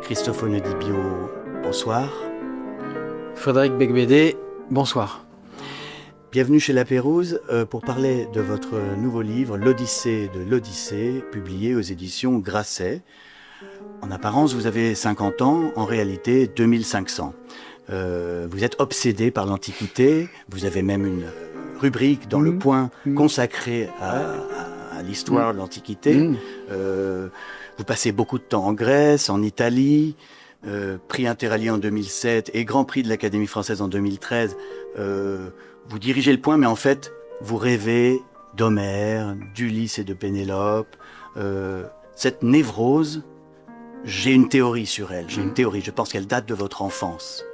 Christophe Onodibio, bonsoir. Frédéric Becbédé, bonsoir. Bienvenue chez La Pérouse pour parler de votre nouveau livre, L'Odyssée de l'Odyssée, publié aux éditions Grasset. En apparence, vous avez 50 ans, en réalité 2500. Vous êtes obsédé par l'Antiquité, vous avez même une rubrique dans Le Point consacrée à l'histoire de l'Antiquité. Vous passez beaucoup de temps en Grèce, en Italie, prix Interallié en 2007 et Grand Prix de l'Académie française en 2013. Vous dirigez Le Point, mais en fait, vous rêvez d'Homère, d'Ulysse et de Pénélope. Cette névrose, j'ai une théorie sur elle. J'ai une théorie, je pense qu'elle date de votre enfance.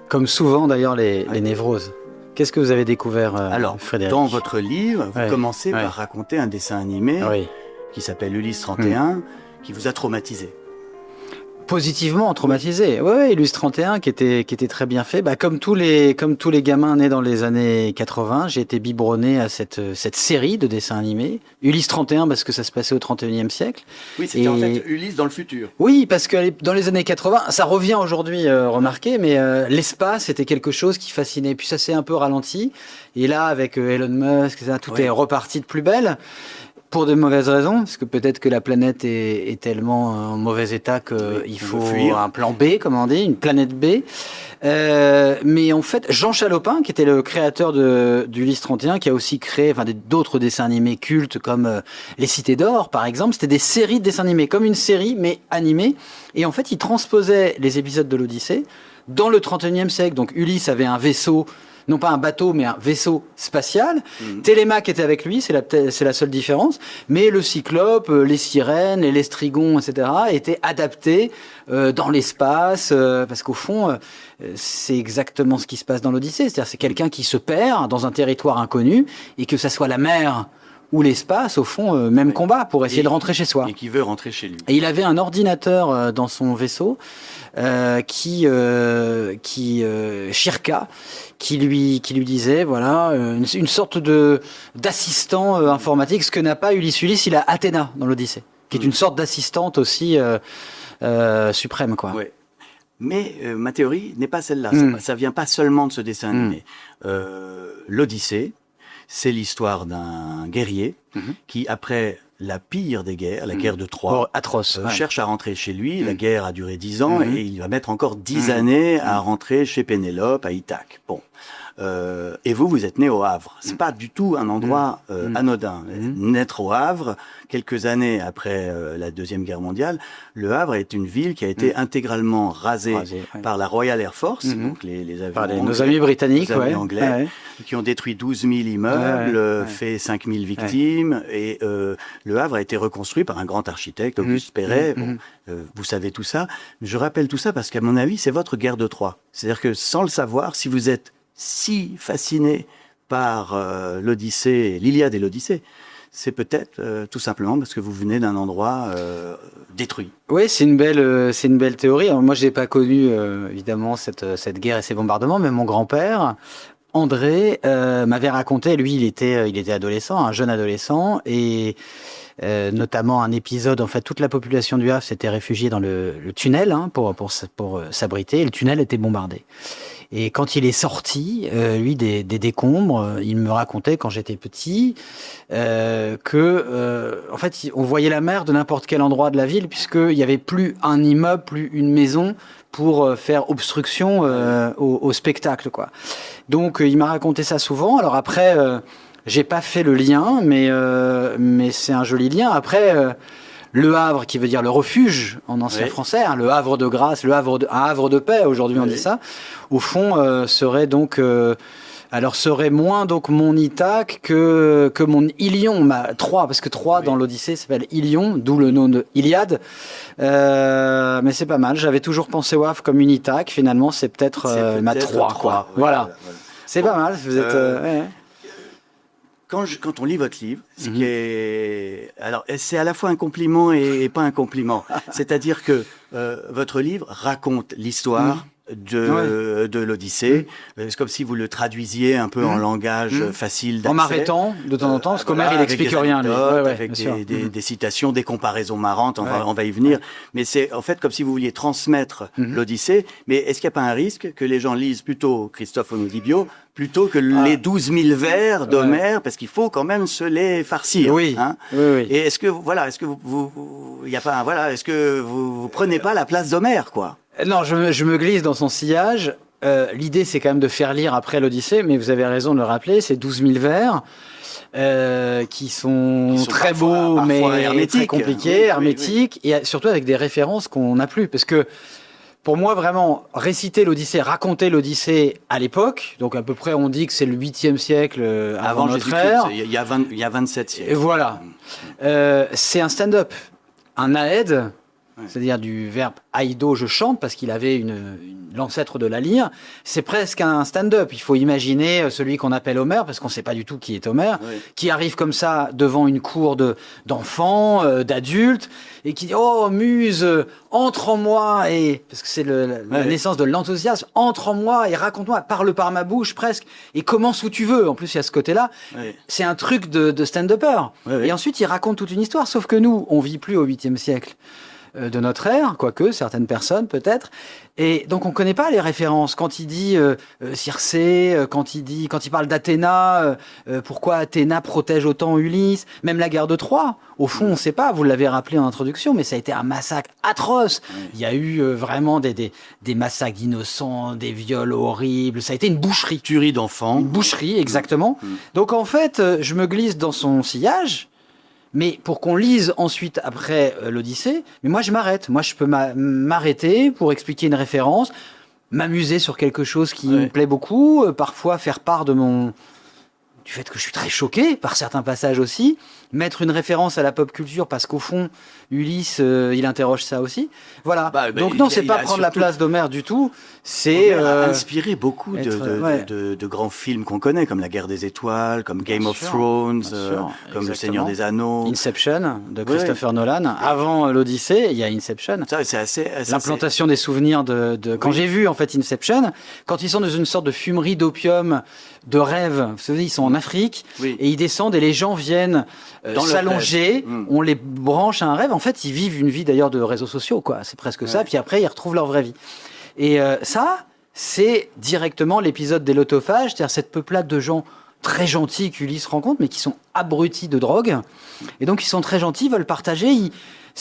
Comme souvent d'ailleurs les névroses. Qu'est-ce que vous avez découvert, Alors, Frédéric? dans votre livre, vous commencez par raconter un dessin animé qui s'appelle Ulysse 31, qui vous a traumatisé. Positivement traumatisé. Oui, Ulysse 31 qui était très bien fait. Comme tous les gamins nés dans les années 80, j'ai été biberonné à cette série de dessins animés. Ulysse 31 parce que ça se passait au 31e siècle. Oui, c'était en fait Ulysse dans le futur. Oui, parce que dans les années 80, ça revient aujourd'hui remarqué, mais l'espace était quelque chose qui fascinait. Puis ça s'est un peu ralenti. Et là, avec Elon Musk, tout est reparti de plus belle. Pour de mauvaises raisons, parce que peut-être que la planète est tellement en mauvais état qu'il faut un plan B, comme on dit, une planète B. Mais en fait, Jean Chalopin, qui était le créateur d'Ulysse 31, qui a aussi créé d'autres dessins animés cultes comme Les Cités d'Or, par exemple, c'était des séries de dessins animés, comme une série, mais animée. Et en fait, il transposait les épisodes de l'Odyssée dans le 31e siècle. Donc Ulysse avait un vaisseau, non pas un bateau, mais un vaisseau spatial. Télémaque était avec lui, c'est la seule différence. Mais le Cyclope, les sirènes, les Lestrygons, etc., étaient adaptés dans l'espace, parce qu'au fond, c'est exactement ce qui se passe dans l'Odyssée. C'est-à-dire, c'est quelqu'un qui se perd dans un territoire inconnu, et que ça soit la mer ou l'espace, au fond, même combat pour essayer de rentrer chez soi. Et qui veut rentrer chez lui. Et il avait un ordinateur dans son vaisseau, Shirka, qui lui disait, voilà, une sorte d'assistant informatique, ce que n'a pas Ulysse. Ulysse, il a Athéna dans l'Odyssée, qui est une sorte d'assistante aussi suprême, quoi. Ouais. Mais ma théorie n'est pas celle-là. Ça vient pas seulement de ce dessin animé. L'Odyssée, c'est l'histoire d'un guerrier qui, après la pire des guerres, la guerre de Troie, atroce, cherche à rentrer chez lui. La guerre a duré 10 ans et il va mettre encore 10 années à rentrer chez Pénélope, à Ithaque. Bon. Et vous êtes né au Havre. C'est pas du tout un endroit anodin. Naître au Havre, quelques années après la Deuxième Guerre mondiale, le Havre est une ville qui a été intégralement rasée par la Royal Air Force, donc les avions anglais, nos amis britanniques, anglais, qui ont détruit 12 000 immeubles, fait 5 000 victimes, et le Havre a été reconstruit par un grand architecte, Auguste Perret. Vous savez tout ça. Je rappelle tout ça parce qu'à mon avis, c'est votre guerre de Troie. C'est-à-dire que sans le savoir, si vous êtes si fasciné par l'Odyssée, l'Iliade et l'Odyssée, c'est peut-être tout simplement parce que vous venez d'un endroit détruit. Oui, c'est une belle théorie. Alors, moi, je n'ai pas connu évidemment cette guerre et ces bombardements, mais mon grand-père, André, m'avait raconté, lui, il était adolescent, un jeune adolescent, et notamment un épisode, en fait, toute la population du Havre s'était réfugiée dans le tunnel pour s'abriter, et le tunnel était bombardé. Et quand il est sorti, lui, des décombres, il me racontait quand j'étais petit que, en fait, on voyait la mer de n'importe quel endroit de la ville, puisqu'il n'y avait plus un immeuble, plus une maison pour faire obstruction au spectacle, quoi. Donc, il m'a raconté ça souvent. Alors après, j'ai pas fait le lien, mais c'est un joli lien. Après. Le Havre, qui veut dire le refuge en ancien français, le Havre de grâce, un havre de paix, aujourd'hui on dit ça, au fond serait donc, serait moins donc mon Ithaque que mon Ilion, Troie, parce que Troie dans l'Odyssée s'appelle Ilion, d'où le nom de Iliade, mais c'est pas mal, j'avais toujours pensé au Havre comme une Ithaque, finalement c'est peut-être ma Troie, quoi. Voilà. C'est pas mal, vous êtes... Quand on lit votre livre, ce qui est, alors c'est à la fois un compliment et pas un compliment. C'est-à-dire que votre livre raconte l'histoire de l'Odyssée. C'est comme si vous le traduisiez un peu en langage facile d'accès. En m'arrêtant de temps en temps, parce qu'Homère, il n'explique rien. Avec des citations, des comparaisons marrantes, on va y venir. Mais c'est en fait comme si vous vouliez transmettre l'Odyssée. Mais est-ce qu'il n'y a pas un risque que les gens lisent plutôt Christophe Onodibio plutôt que les 12 000 vers d'Homère, parce qu'il faut quand même se les farcir. Oui. Et est-ce que est-ce que vous prenez pas la place d'Homère, quoi? Non, je me glisse dans son sillage. L'idée, c'est quand même de faire lire après l'Odyssée, mais vous avez raison de le rappeler, c'est 12 000 vers qui sont très beaux, mais très compliqués, hermétiques, et surtout avec des références qu'on n'a plus. Parce que, pour moi, vraiment, réciter l'Odyssée, raconter l'Odyssée à l'époque, donc à peu près, on dit que c'est le 8e siècle avant notre ère. Il y a 27 siècles. Et voilà. C'est un stand-up, un aède. C'est-à-dire du verbe aido, je chante, parce qu'il avait l'ancêtre de la lyre. C'est presque un stand-up. Il faut imaginer celui qu'on appelle Homère, parce qu'on ne sait pas du tout qui est Homère, qui arrive comme ça devant une cour d'enfants, d'adultes, et qui dit « Oh, muse, entre en moi !» parce que c'est la naissance de l'enthousiasme. « Entre en moi et raconte-moi, parle par ma bouche presque, et commence où tu veux. » En plus, il y a ce côté-là. C'est un truc de stand-upper. Et ensuite, il raconte toute une histoire, sauf que nous, on ne vit plus au 8e siècle de notre ère, quoique certaines personnes peut-être, et donc on connaît pas les références. Quand il dit Circé, quand il parle d'Athéna, pourquoi Athéna protège autant Ulysse, même la guerre de Troie, au fond on sait pas, vous l'avez rappelé en introduction, mais ça a été un massacre atroce. Il y a eu vraiment des massacres d'innocents, des viols horribles, ça a été une boucherie. Tuerie d'enfants. Une boucherie, exactement. Donc en fait, je me glisse dans son sillage. Mais pour qu'on lise ensuite après l'Odyssée, mais moi je m'arrête. Moi je peux m'arrêter pour expliquer une référence, m'amuser sur quelque chose qui me plaît beaucoup, parfois faire part du fait que je suis très choqué par certains passages aussi, mettre une référence à la pop culture parce qu'au fond, Ulysse, il interroge ça aussi. Voilà. Donc non, c'est pas prendre la place d'Homère du tout. C'est inspiré beaucoup de grands films qu'on connaît, comme La Guerre des Étoiles, comme Game of Thrones, comme Le Seigneur des Anneaux. Inception de Christopher Nolan. Avant l'Odyssée, il y a Inception. Ça, c'est assez l'implantation des souvenirs quand j'ai vu en fait Inception, quand ils sont dans une sorte de fumerie d'opium, de rêve. Vous savez, ils sont en Afrique et ils descendent et les gens viennent s'allonger, on les branche à un rêve. En fait, ils vivent une vie d'ailleurs de réseaux sociaux, quoi. C'est presque ça. Puis après, ils retrouvent leur vraie vie. Et ça, c'est directement l'épisode des lotophages, c'est-à-dire cette peuplade de gens très gentils qu'Ulysse rencontre, mais qui sont abrutis de drogue. Et donc, ils sont très gentils, veulent partager.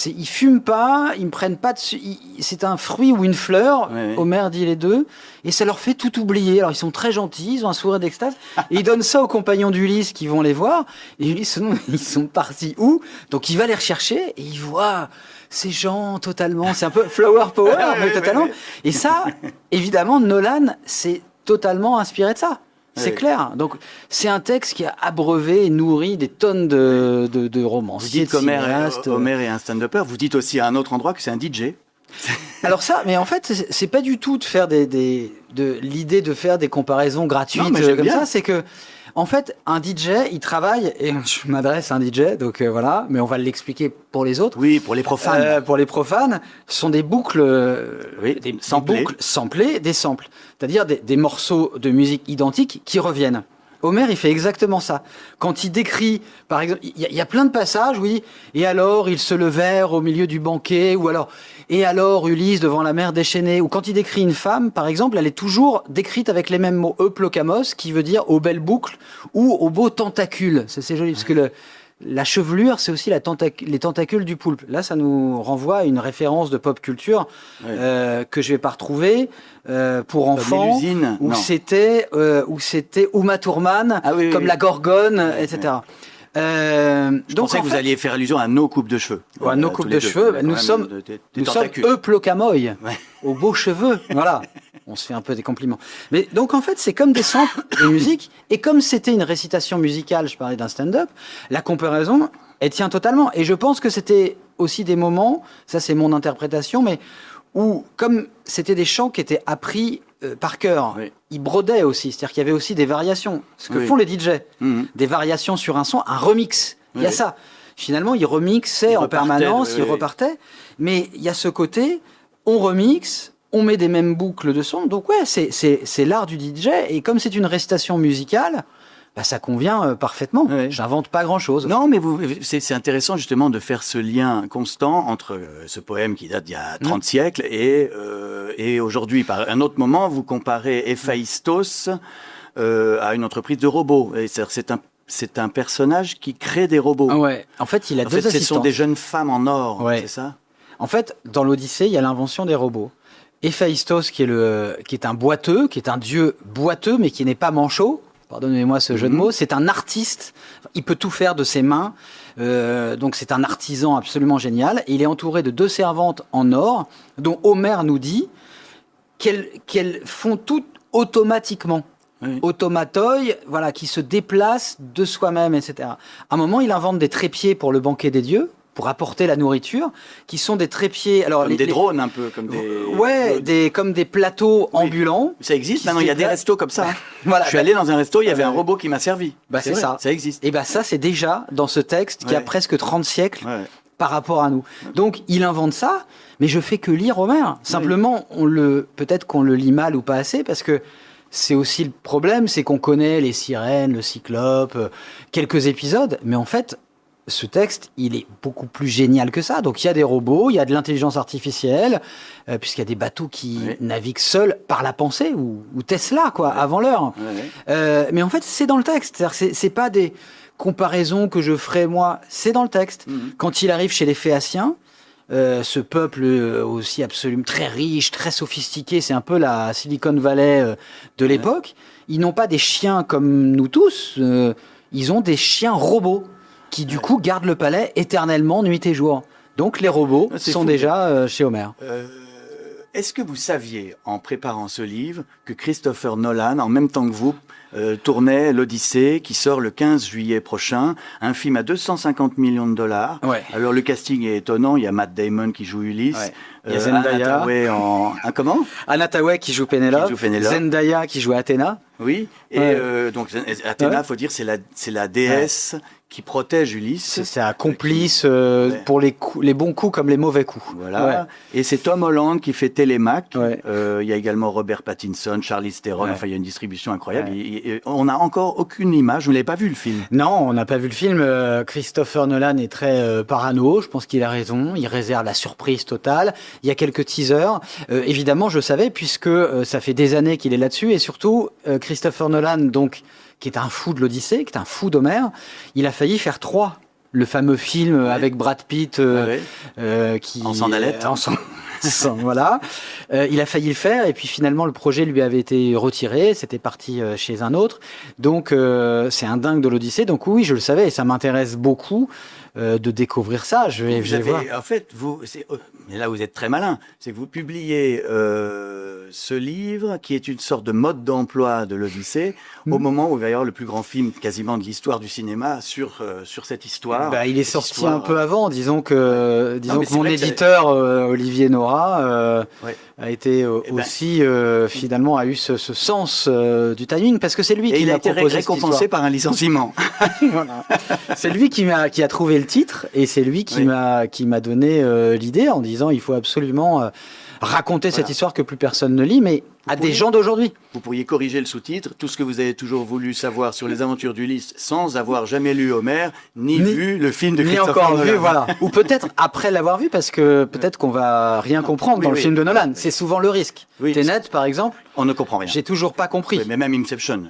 Ils fument pas, ils me prennent pas dessus. C'est un fruit ou une fleur. Homère dit les deux. Et ça leur fait tout oublier. Alors, ils sont très gentils, ils ont un sourire d'extase. Et ils donnent ça aux compagnons d'Ulysse qui vont les voir. Et Ulysse, non, ils sont partis où? Donc, il va les rechercher et il voit ces gens totalement. C'est un peu flower power, mais totalement. Et ça, évidemment, Nolan s'est totalement inspiré de ça. C'est clair. Donc, c'est un texte qui a abreuvé et nourri des tonnes de romanciers. Vous dites qu'Homère est un stand-upper. Vous dites aussi à un autre endroit que c'est un DJ. Alors ça, mais en fait, c'est pas du tout de faire l'idée de faire des comparaisons gratuites comme ça. C'est que, en fait, un DJ, il travaille, et je m'adresse à un DJ, donc voilà, mais on va l'expliquer pour les autres. Oui, pour les profanes. Pour les profanes, ce sont des boucles, des boucles samplées, des samples. C'est-à-dire des morceaux de musique identiques qui reviennent. Homère, il fait exactement ça. Quand il décrit, par exemple, il y a plein de passages où il dit « Et alors, ils se levèrent au milieu du banquet » ou alors « Et alors, Ulysse devant la mer déchaînée » ou quand il décrit une femme, par exemple, elle est toujours décrite avec les mêmes mots « euplokamos » qui veut dire « aux belles boucles » ou « aux beaux tentacules ». C'est joli, parce que la chevelure, c'est aussi les tentacules du poulpe. Là, ça nous renvoie à une référence de pop culture que je vais pas retrouver pour enfants, où c'était Uma Thurman, comme la Gorgone, etc. Je pensais que vous alliez faire allusion à nos coupes de cheveux. À nos coupes de cheveux, nous sommes euplokamoi, aux beaux cheveux. Voilà. On se fait un peu des compliments. Mais donc, en fait, c'est comme des samples de musique. Et comme c'était une récitation musicale, je parlais d'un stand-up, la comparaison, elle tient totalement. Et je pense que c'était aussi des moments, ça c'est mon interprétation, mais où, comme c'était des chants qui étaient appris par cœur, ils brodaient aussi. C'est-à-dire qu'il y avait aussi des variations. Ce que font les DJ. Des variations sur un son, un remix. Il y a ça. Finalement, ils remixaient en permanence, ils repartaient. Mais il y a ce côté, on remixe, on met des mêmes boucles de son. Donc ouais, c'est l'art du DJ. Et comme c'est une récitation musicale, bah, ça convient parfaitement. Ouais. J'invente pas grand-chose. Non, mais c'est intéressant justement de faire ce lien constant entre ce poème qui date d'il y a 30 siècles et aujourd'hui. Par un autre moment, vous comparez Héphaïstos à une entreprise de robots. Et c'est un personnage qui crée des robots. Ah ouais. En fait, il a deux assistants. Ce sont des jeunes femmes en or, Ouais. c'est ça? En fait, dans l'Odyssée, il y a l'invention des robots. Héphaïstos, qui est un boiteux, qui est un dieu boiteux, mais qui n'est pas manchot. Pardonnez-moi ce jeu de mots. C'est un artiste. Il peut tout faire de ses mains. Donc c'est un artisan absolument génial. Et il est entouré de 2 servantes en or, dont Homère nous dit qu'elles font tout automatiquement. Oui. Automatoi, voilà, qui se déplace de soi-même, etc. À un moment, il invente des trépieds pour le banquet des dieux, pour apporter la nourriture, qui sont des trépieds. Alors, Comme des drones un peu, comme des... Ouais, comme des plateaux ambulants. Ça existe maintenant, il y a des restos comme ça. Voilà. Je suis allé dans un resto, il y avait un robot qui m'a servi. Bah, c'est vrai, ça. Ça existe. Et bah ça, c'est déjà dans ce texte qui a presque 30 siècles Ouais. par rapport à nous. Donc, il invente ça, mais je fais que lire Homère. Simplement, peut-être qu'on le lit mal ou pas assez, parce que c'est aussi le problème, c'est qu'on connaît les sirènes, le cyclope, quelques épisodes, mais en fait, ce texte, il est beaucoup plus génial que ça. Donc il y a des robots, il y a de l'intelligence artificielle, puisqu'il y a des bateaux qui naviguent seuls par la pensée, ou Tesla, quoi, avant l'heure. Mais en fait, c'est dans le texte. C'est-à-dire, c'est pas des comparaisons que je ferai moi, c'est dans le texte. Quand il arrive chez les Phéaciens, ce peuple aussi absolument très riche, très sophistiqué, c'est un peu la Silicon Valley de l'époque. Ils n'ont pas des chiens comme nous tous, ils ont des chiens robots qui du coup gardent le palais éternellement, nuit et jour. Donc les robots sont déjà chez Homère. Est-ce que vous saviez, en préparant ce livre, que Christopher Nolan, en même temps que vous, tournait l'Odyssée, qui sort le 15 juillet prochain, un film à 250 millions de dollars. Ouais. Alors le casting est étonnant, il y a Matt Damon qui joue Ulysse, Ouais. Il y a Zendaya. Anna Thaoué comment Anna Thaoué qui joue Pénélope, Zendaya qui joue Athéna. Oui, et donc Athéna, faut dire, c'est la déesse qui protège Ulysse. C'est un complice pour les bons coups comme les mauvais coups. Voilà. Ouais. Et c'est Tom Holland qui fait Télémaque. Il y a également Robert Pattinson, Charlize Theron. Enfin, il y a une distribution incroyable. On n'a encore aucune image. Vous l'avez pas vu le film? Non, on n'a pas vu le film. Christopher Nolan est très parano. Je pense qu'il a raison. Il réserve la surprise totale. Il y a quelques teasers. Évidemment, je savais puisque ça fait des années qu'il est là-dessus. Et surtout, Christopher Nolan, donc, qui est un fou de l'Odyssée, qui est un fou d'Homère, il a failli faire 3. Le fameux film avec Brad Pitt qui en sandalette. Voilà. Il a failli le faire et puis finalement le projet lui avait été retiré. C'était parti chez un autre. Donc c'est un dingue de l'Odyssée. Donc oui, je le savais et ça m'intéresse beaucoup de découvrir ça. Je vais voir. En fait, mais là vous êtes très malin. C'est que vous publiez ce livre qui est une sorte de mode d'emploi de l'Odyssée au moment où il va y avoir le plus grand film quasiment de l'histoire du cinéma sur cette histoire. Bah, il est sorti un peu avant. Disons que mon éditeur Olivier Nora a été aussi finalement a eu ce sens du timing parce que c'est lui qui il a été proposé récompensé par un licenciement. Voilà. C'est lui qui a trouvé le titre et c'est lui qui m'a donné l'idée en disant il faut absolument raconter cette histoire que plus personne ne lit, mais à des gens d'aujourd'hui. Vous pourriez corriger le sous-titre, tout ce que vous avez toujours voulu savoir sur les aventures d'Ulysse sans avoir jamais lu Homère, ni vu le film de Christopher Nolan. Ni encore vu, voilà. Ou peut-être après l'avoir vu, parce que peut-être qu'on va rien comprendre dans le film de Nolan. C'est souvent le risque. Tenet, par exemple. On ne comprend rien. J'ai toujours pas compris. Oui, mais même Inception.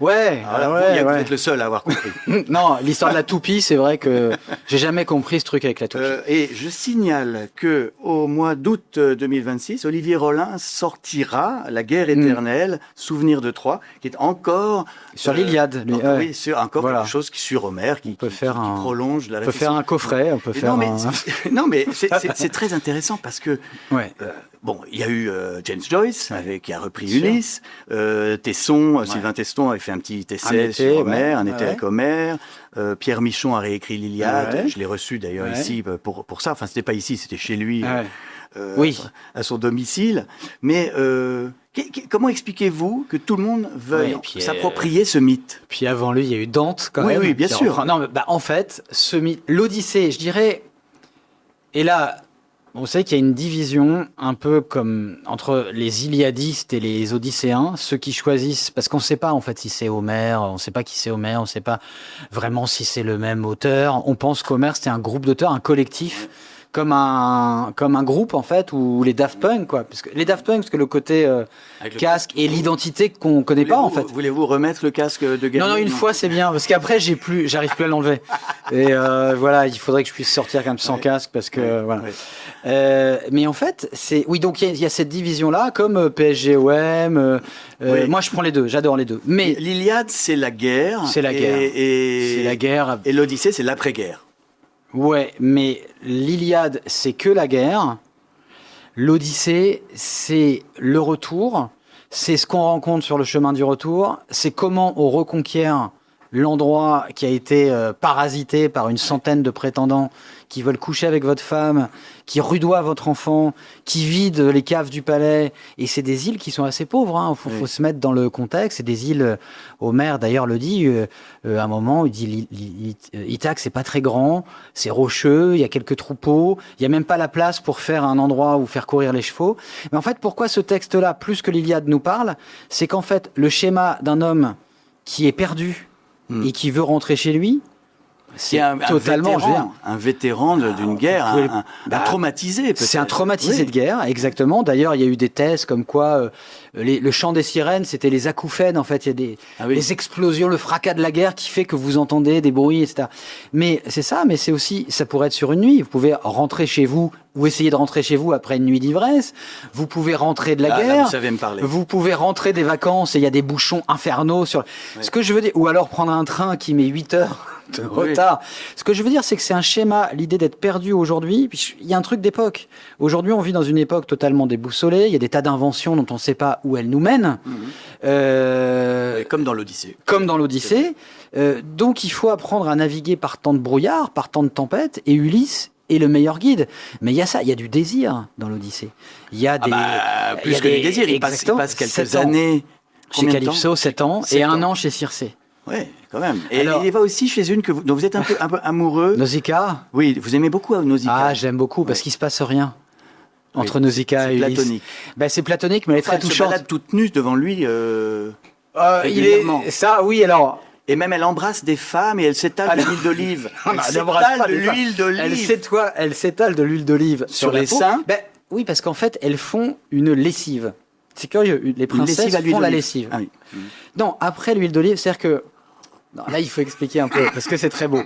Vous êtes le seul à avoir compris. Non, l'histoire de la toupie, c'est vrai que j'ai jamais compris ce truc avec la toupie. Et je signale que au mois d'août 2026, Olivier Rollin sortira La guerre éternelle, Souvenir de Troie, qui est encore sur l'Iliade. Oui, c'est encore quelque chose qui sur Homère, qui prolonge la réflexion. On peut faire un coffret, on peut faire. Non, mais c'est très intéressant parce que. Bon, il y a eu James Joyce qui a repris Ulysse, Tesson, Sylvain Teston avait fait un petit essai sur Homère, un été avec Homère. Pierre Michon a réécrit l'Iliade. Je l'ai reçu d'ailleurs ici pour ça. Enfin, c'était pas ici, c'était chez lui, à son domicile. Mais comment expliquez-vous que tout le monde veuille s'approprier ce mythe? Puis avant lui, il y a eu Dante quand même. Oui, bien sûr. Non, mais en fait, ce mythe, l'Odyssée, je dirais, et là. Vous savez qu'il y a une division un peu comme entre les Iliadistes et les Odysséens, ceux qui choisissent, parce qu'on ne sait pas en fait si c'est Homère, on ne sait pas qui c'est Homère, on ne sait pas vraiment si c'est le même auteur. On pense qu'Homère c'était un groupe d'auteurs, un collectif, comme un groupe en fait, ou les Daft Punk quoi. Parce que les Daft Punk, parce que le côté casque et l'identité qu'on connaît pas en fait. Voulez-vous remettre le casque de Gabi? Non, une fois c'est bien, parce qu'après j'arrive plus à l'enlever. Et voilà, il faudrait que je puisse sortir quand même sans casque, parce que voilà. Mais en fait, oui, donc il y a cette division-là, comme PSG-OM. Moi, je prends les deux, j'adore les deux. Mais l'Iliade, c'est la guerre. C'est la guerre. C'est la guerre. Et l'Odyssée, c'est l'après-guerre. Ouais, mais l'Iliade, c'est que la guerre. L'Odyssée, c'est le retour. C'est ce qu'on rencontre sur le chemin du retour. C'est comment on reconquiert l'endroit qui a été parasité par une centaine de prétendants qui veulent coucher avec votre femme, qui rudoient votre enfant, qui vident les caves du palais. Et c'est des îles qui sont assez pauvres. Hein. Faut se mettre dans le contexte. C'est des îles, Homère d'ailleurs le dit, à un moment, il dit Ithaque, c'est pas très grand, c'est rocheux, il y a quelques troupeaux, il y a même pas la place pour faire un endroit où faire courir les chevaux. Mais en fait, pourquoi ce texte-là, plus que l'Iliade nous parle, c'est qu'en fait, le schéma d'un homme qui est perdu et qui veut rentrer chez lui, c'est totalement un vétéran d'une guerre, un traumatisé peut-être. C'est un traumatisé de guerre, exactement. D'ailleurs, il y a eu des thèses comme quoi le chant des sirènes, c'était les acouphènes. En fait, il y a des explosions, le fracas de la guerre qui fait que vous entendez des bruits, etc. Mais c'est ça, mais c'est aussi, ça pourrait être sur une nuit. Vous pouvez rentrer chez vous ou essayer de rentrer chez vous après une nuit d'ivresse. Vous pouvez rentrer de la guerre. Là, vous savez me parler. Vous pouvez rentrer des vacances et il y a des bouchons infernaux sur. Ce que je veux dire, ou alors prendre un train qui met 8 heures de retard. Ce que je veux dire, c'est que c'est un schéma, l'idée d'être perdu aujourd'hui. Puis il y a un truc d'époque. Aujourd'hui, on vit dans une époque totalement déboussolée. Il y a des tas d'inventions dont on ne sait pas où elles nous mènent. Comme dans l'Odyssée. Comme dans l'Odyssée. Donc, il faut apprendre à naviguer par temps de brouillard, par temps de tempête. Et Ulysse est le meilleur guide. Mais il y a ça, il y a du désir dans l'Odyssée. Il y a des... plus que du désir, il passe quelques années. Chez Calypso, 7 ans, et 1 an chez Circé. Oui, quand même. Et alors, il va aussi chez une dont vous êtes un peu amoureux. Nausicaa. Oui, vous aimez beaucoup Nausicaa. Ah, j'aime beaucoup, parce qu'il ne se passe rien entre Nausicaa et Ulysse. C'est platonique. C'est platonique, mais elle est très touchante. Elle se balade toute nue devant lui. Ça, oui, alors... Et même elle embrasse des femmes et elle s'étale de l'huile d'olive. Elle s'étale de l'huile d'olive sur les seins. Oui, parce qu'en fait, elles font une lessive. C'est curieux, les princesses font la lessive. Ah oui. Non, après l'huile d'olive, c'est-à-dire que... Non, là, il faut expliquer un peu, parce que c'est très beau.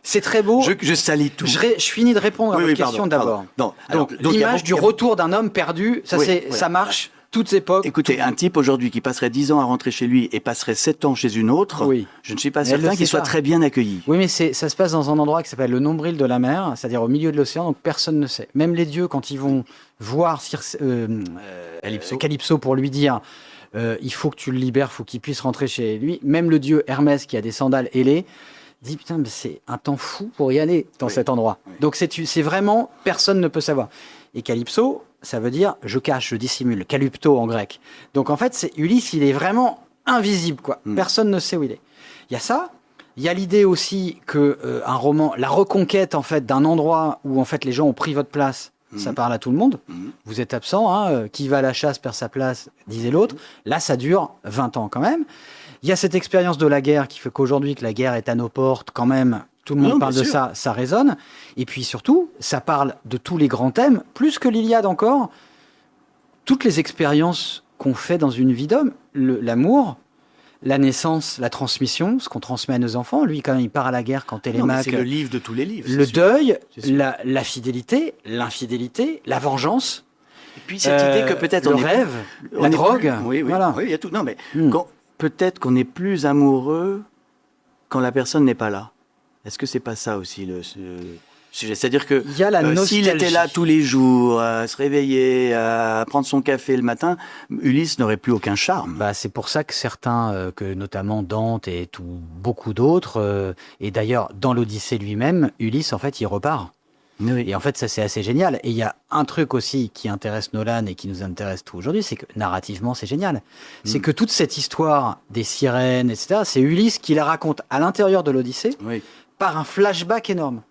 C'est très beau. Je salis tout. Je finis de répondre à votre question d'abord. Donc l'image du retour d'un homme perdu, ça marche toutes époques. Écoutez, un type aujourd'hui qui passerait 10 ans à rentrer chez lui et passerait 7 ans chez une autre, je ne suis pas certain qu'il soit très bien accueilli. Oui, mais ça se passe dans un endroit qui s'appelle le nombril de la mer, c'est-à-dire au milieu de l'océan, donc personne ne sait. Même les dieux, quand ils vont voir Calypso pour lui dire il faut que tu le libères, il faut qu'il puisse rentrer chez lui, même le dieu Hermès qui a des sandales ailées dit putain, mais c'est un temps fou pour y aller dans cet endroit. Donc c'est vraiment, personne ne peut savoir. Et Calypso, ça veut dire je cache, je dissimule, Calypto en grec. Donc en fait, Ulysse, il est vraiment invisible, quoi. Personne ne sait où il est. Il y a ça. Il y a l'idée aussi que un roman, la reconquête en fait d'un endroit où en fait les gens ont pris votre place, ça parle à tout le monde. Vous êtes absent, hein, qui va à la chasse perd sa place, disait l'autre. Là, ça dure 20 ans quand même. Il y a cette expérience de la guerre qui fait qu'aujourd'hui que la guerre est à nos portes, quand même, tout le monde parle de ça, ça résonne. Et puis surtout, ça parle de tous les grands thèmes, plus que l'Iliade encore. Toutes les expériences qu'on fait dans une vie d'homme, l'amour, la naissance, la transmission, ce qu'on transmet à nos enfants. Lui, quand même, il part à la guerre quand Télémaque... C'est le livre de tous les livres. Le deuil, la fidélité, l'infidélité, la vengeance. Et puis cette idée que peut-être le rêve, la drogue. Oui, il y a tout. Non, mais peut-être qu'on est plus amoureux quand la personne n'est pas là. Est-ce que c'est pas ça aussi le sujet? C'est-à-dire que s'il était là tous les jours, à se réveiller, à prendre son café le matin, Ulysse n'aurait plus aucun charme. C'est pour ça que certains, que notamment Dante et beaucoup d'autres, et d'ailleurs dans l'Odyssée lui-même, Ulysse en fait il repart. Oui. Et en fait ça c'est assez génial. Et il y a un truc aussi qui intéresse Nolan et qui nous intéresse tout aujourd'hui, c'est que narrativement c'est génial. C'est que toute cette histoire des sirènes, etc., c'est Ulysse qui la raconte à l'intérieur de l'Odyssée par un flashback énorme.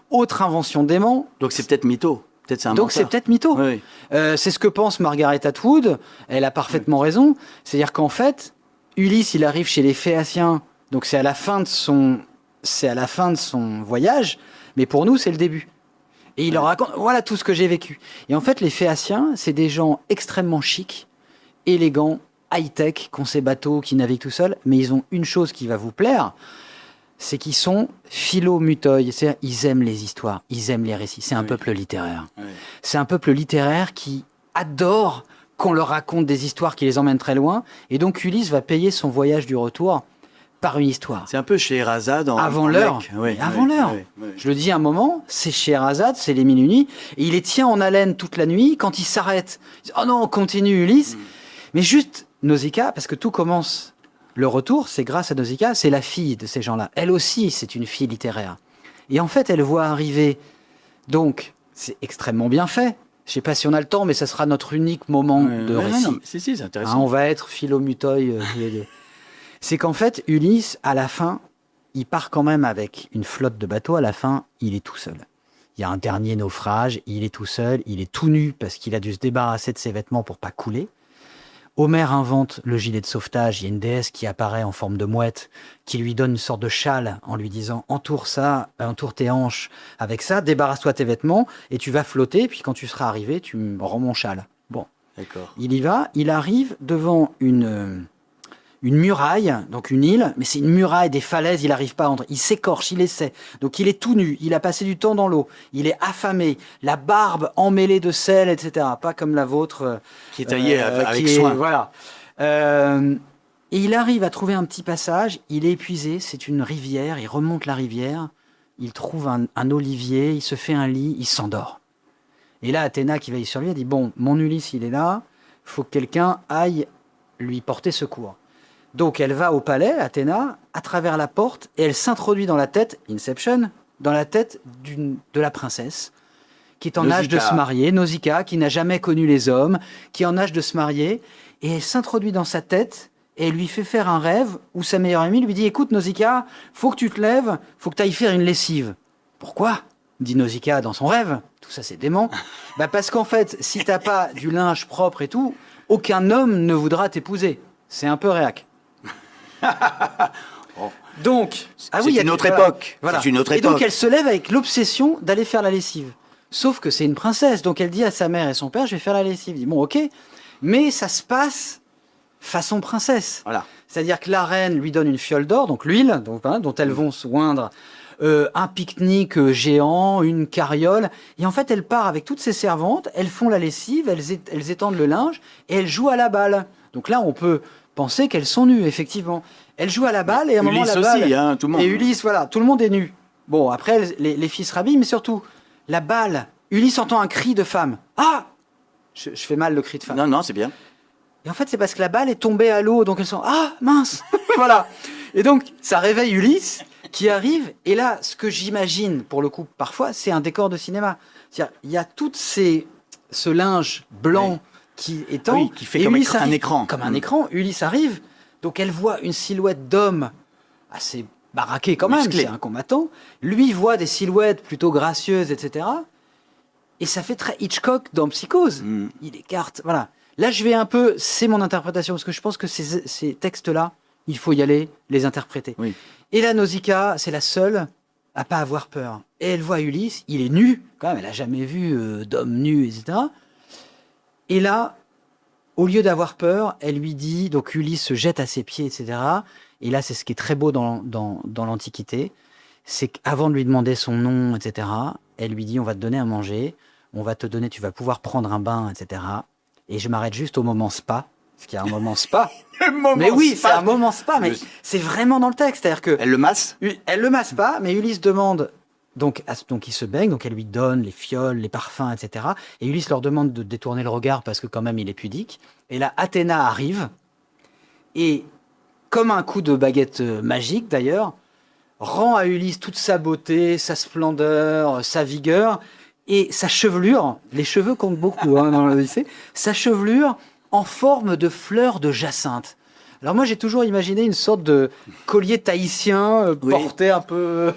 Autre invention d'aimant. Donc c'est peut-être mytho. Peut-être c'est un Donc menteur. c'est peut-être mytho. Oui, C'est ce que pense Margaret Atwood. Elle a parfaitement raison. C'est-à-dire qu'en fait, Ulysse, il arrive chez les Phéaciens. Donc c'est à la fin de son voyage. Mais pour nous, c'est le début. Et il leur raconte, voilà tout ce que j'ai vécu. Et en fait, les Phéaciens, c'est des gens extrêmement chics, élégants, high-tech, qui ont ces bateaux, qui naviguent tout seuls. Mais ils ont une chose qui va vous plaire, c'est qu'ils sont philomutoi. C'est-à-dire, ils aiment les histoires, ils aiment les récits. C'est un peuple littéraire. oui. C'est un peuple littéraire qui adore qu'on leur raconte des histoires qui les emmènent très loin. Et donc, Ulysse va payer son voyage du retour par une histoire. C'est un peu Scheherazade Avant l'heure. Oui, Avant l'heure. Je le dis un moment, c'est Scheherazade, c'est les Mille et une nuits, et il les tient en haleine toute la nuit. Quand il s'arrête, il dit, oh non, continue Ulysse. Mais juste Nausicaa, parce que tout commence, le retour, c'est grâce à Nausicaa, c'est la fille de ces gens-là. Elle aussi, c'est une fille littéraire. Et en fait, elle voit arriver, donc, c'est extrêmement bien fait. Je ne sais pas si on a le temps, mais ça sera notre unique moment de récit. Non, si, c'est intéressant. On va être philomutoi tous les deux. C'est qu'en fait, Ulysse, à la fin, il part quand même avec une flotte de bateaux. À la fin, il est tout seul. Il y a un dernier naufrage, il est tout seul, il est tout nu parce qu'il a dû se débarrasser de ses vêtements pour pas couler. Homère invente le gilet de sauvetage. Il y a une déesse qui apparaît en forme de mouette, qui lui donne une sorte de châle en lui disant « Entoure tes hanches avec ça, débarrasse-toi tes vêtements et tu vas flotter. Puis quand tu seras arrivé, tu me rends mon châle. » Bon, D'accord. il y va. Il arrive devant une muraille, donc une île, mais c'est une muraille, des falaises, il n'arrive pas à entrer. Il s'écorche, il essaie. Donc il est tout nu, il a passé du temps dans l'eau, il est affamé, la barbe emmêlée de sel, etc. Pas comme la vôtre. Qui est taillée avec soin. Voilà. Et il arrive à trouver un petit passage, il est épuisé, c'est une rivière, il remonte la rivière, il trouve un olivier, il se fait un lit, il s'endort. Et là, Athéna, qui veille sur lui, elle dit, bon, mon Ulysse, il est là, il faut que quelqu'un aille lui porter secours. Donc elle va au palais, Athéna, à travers la porte, et elle s'introduit dans la tête, Inception, dans la tête de la princesse, qui est en âge de se marier, Nausicaa, qui n'a jamais connu les hommes, qui est en âge de se marier, et elle s'introduit dans sa tête, et elle lui fait faire un rêve où sa meilleure amie lui dit « Écoute Nausicaa, faut que tu te lèves, faut que tu ailles faire une lessive. » « Pourquoi ?» dit Nausicaa dans son rêve. Tout ça, c'est dément. Bah parce qu'en fait, si t'as pas du linge propre et tout, aucun homme ne voudra t'épouser. C'est un peu réac. Donc, c'est une autre époque. Voilà. C'est une autre et époque. donc elle se lève avec l'obsession d'aller faire la lessive. Sauf que c'est une princesse, donc elle dit à sa mère et son père, je vais faire la lessive. Il dit bon, ok, mais ça se passe façon princesse. Voilà. C'est-à-dire que la reine lui donne une fiole d'or, donc l'huile, dont elles vont se oindre, un pique-nique géant, une carriole, et en fait elle part avec toutes ses servantes, elles font la lessive, elles étendent le linge, et elles jouent à la balle. Donc là on peut penser qu'elles sont nues, effectivement. Elles jouent à la balle, et à un moment la balle... aussi, hein, tout le monde. Et Ulysse, voilà, tout le monde est nu. Bon, après les filles se rhabillent, mais surtout, la balle, Ulysse entend un cri de femme. Ah, je fais mal le cri de femme. Non, c'est bien. Et en fait, c'est parce que la balle est tombée à l'eau, donc elles sont ah mince, voilà. Et donc ça réveille Ulysse qui arrive. Et là, ce que j'imagine pour le coup, parfois, c'est un décor de cinéma. C'est-à-dire, il y a ce linge blanc qui étend, oui, qui fait et comme Ulysse un arrive, écran. comme un écran. Ulysse arrive, donc elle voit une silhouette d'homme assez baraqué quand même, musclé. c'est un combattant. Lui voit des silhouettes plutôt gracieuses, etc. Et ça fait très Hitchcock dans Psychose. Il écarte, voilà. Là, je vais un peu, c'est mon interprétation, parce que je pense que ces textes-là, il faut y aller, les interpréter. Oui. Et la Nausicaa, c'est la seule à pas avoir peur. Et elle voit Ulysse, il est nu, quand même, elle n'a jamais vu d'homme nu, etc. Et là, au lieu d'avoir peur, elle lui dit, donc Ulysse se jette à ses pieds, etc. Et là, c'est ce qui est très beau dans l'Antiquité, c'est qu'avant de lui demander son nom, etc., elle lui dit, on va te donner à manger, on va te donner, tu vas pouvoir prendre un bain, etc. Et je m'arrête juste au moment spa, parce qu'il y a un moment spa. Mais oui, c'est un moment spa, mais c'est vraiment dans le texte. C'est-à-dire que Elle le masse. Elle le masse pas, mais Ulysse demande, donc il se baigne, donc elle lui donne les fioles, les parfums, etc. Et Ulysse leur demande de détourner le regard, parce que quand même il est pudique. Et là, Athéna arrive, et comme un coup de baguette magique d'ailleurs, rend à Ulysse toute sa beauté, sa splendeur, sa vigueur, et sa chevelure, les cheveux comptent beaucoup dans l'Odyssée, sa chevelure en forme de fleurs de jacinthe. Alors moi j'ai toujours imaginé une sorte de collier tahitien porté un peu...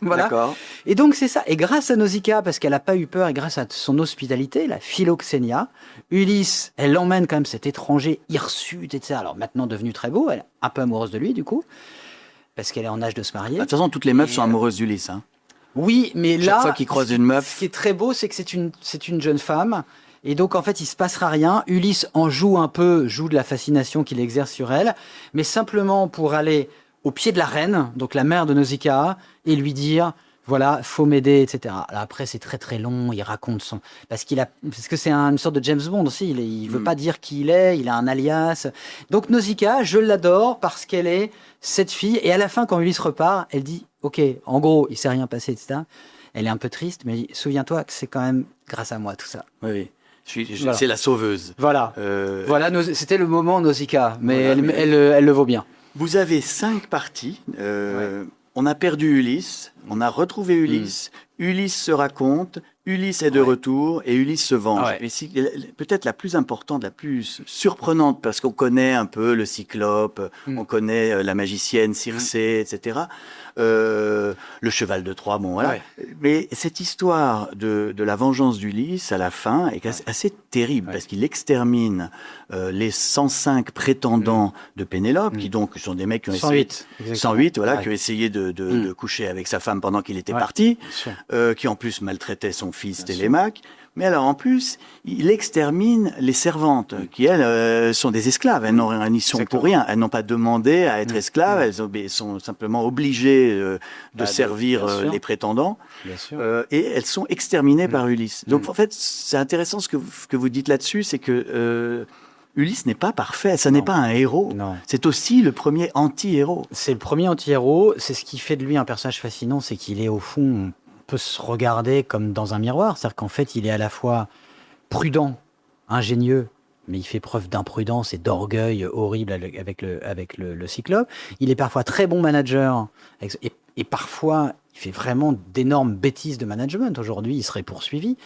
Voilà. D'accord. Et donc c'est ça. Et grâce à Nausicaa, parce qu'elle n'a pas eu peur, et grâce à son hospitalité, la Philoxénia, Ulysse, elle l'emmène quand même cet étranger hirsute, etc. Alors maintenant devenu très beau, elle est un peu amoureuse de lui du coup, parce qu'elle est en âge de se marier. De toute façon, toutes les meufs Et, sont amoureuses d'Ulysse. Hein. Oui, mais Chaque là, fois qu'il croise une meuf. ce qui est très beau, c'est que c'est une jeune femme. Et donc, en fait, il se passera rien. Ulysse en joue un peu, joue de la fascination qu'il exerce sur elle, mais simplement pour aller au pied de la reine, donc la mère de Nausicaa, et lui dire, voilà, faut m'aider, etc. Alors après, c'est très très long. Il raconte son, parce que c'est une sorte de James Bond aussi. Il veut pas dire qui il est. Il a un alias. Donc Nausicaa, je l'adore parce qu'elle est cette fille. Et à la fin, quand Ulysse repart, elle dit, ok, en gros, il s'est rien passé, etc. Elle est un peu triste, mais elle dit, souviens-toi que c'est quand même grâce à moi tout ça. Oui, oui. Voilà. C'est la sauveuse. Voilà. Voilà, c'était le moment Nausicaa, mais, Voilà, elle le vaut bien. Vous avez 5 parties. On a perdu Ulysse, on a retrouvé Ulysse, Ulysse se raconte, Ulysse est de retour et Ulysse se venge. Ouais. Et peut-être la plus importante, la plus surprenante, parce qu'on connaît un peu le Cyclope, on connaît la magicienne Circé, etc. Le cheval de Troie, bon voilà. Ouais. Mais cette histoire de la vengeance d'Ulysse à la fin est assez terrible, parce qu'il extermine les 105 prétendants de Pénélope, qui donc sont des mecs qui ont 108, essayé, 108, voilà, qui ont essayé de coucher avec sa femme pendant qu'il était parti, qui en plus maltraitait son fils Télémaque. Mais alors, en plus, il extermine les servantes, qui, elles, sont des esclaves. Elles n'y sont pour rien. Elles n'ont pas demandé à être esclaves. Elles sont simplement obligées de servir les prétendants. Et elles sont exterminées par Ulysse. Donc, en fait, c'est intéressant ce que vous dites là-dessus, c'est que Ulysse n'est pas parfait. Ça n'est pas un héros. Non. C'est aussi le premier anti-héros. C'est le premier anti-héros. C'est ce qui fait de lui un personnage fascinant, c'est qu'il est, au fond, peut se regarder comme dans un miroir. C'est-à-dire qu'en fait, il est à la fois prudent, ingénieux, mais il fait preuve d'imprudence et d'orgueil horrible avec le Cyclope. Il est parfois très bon manager, et parfois, il fait vraiment d'énormes bêtises de management. Aujourd'hui, il serait poursuivi,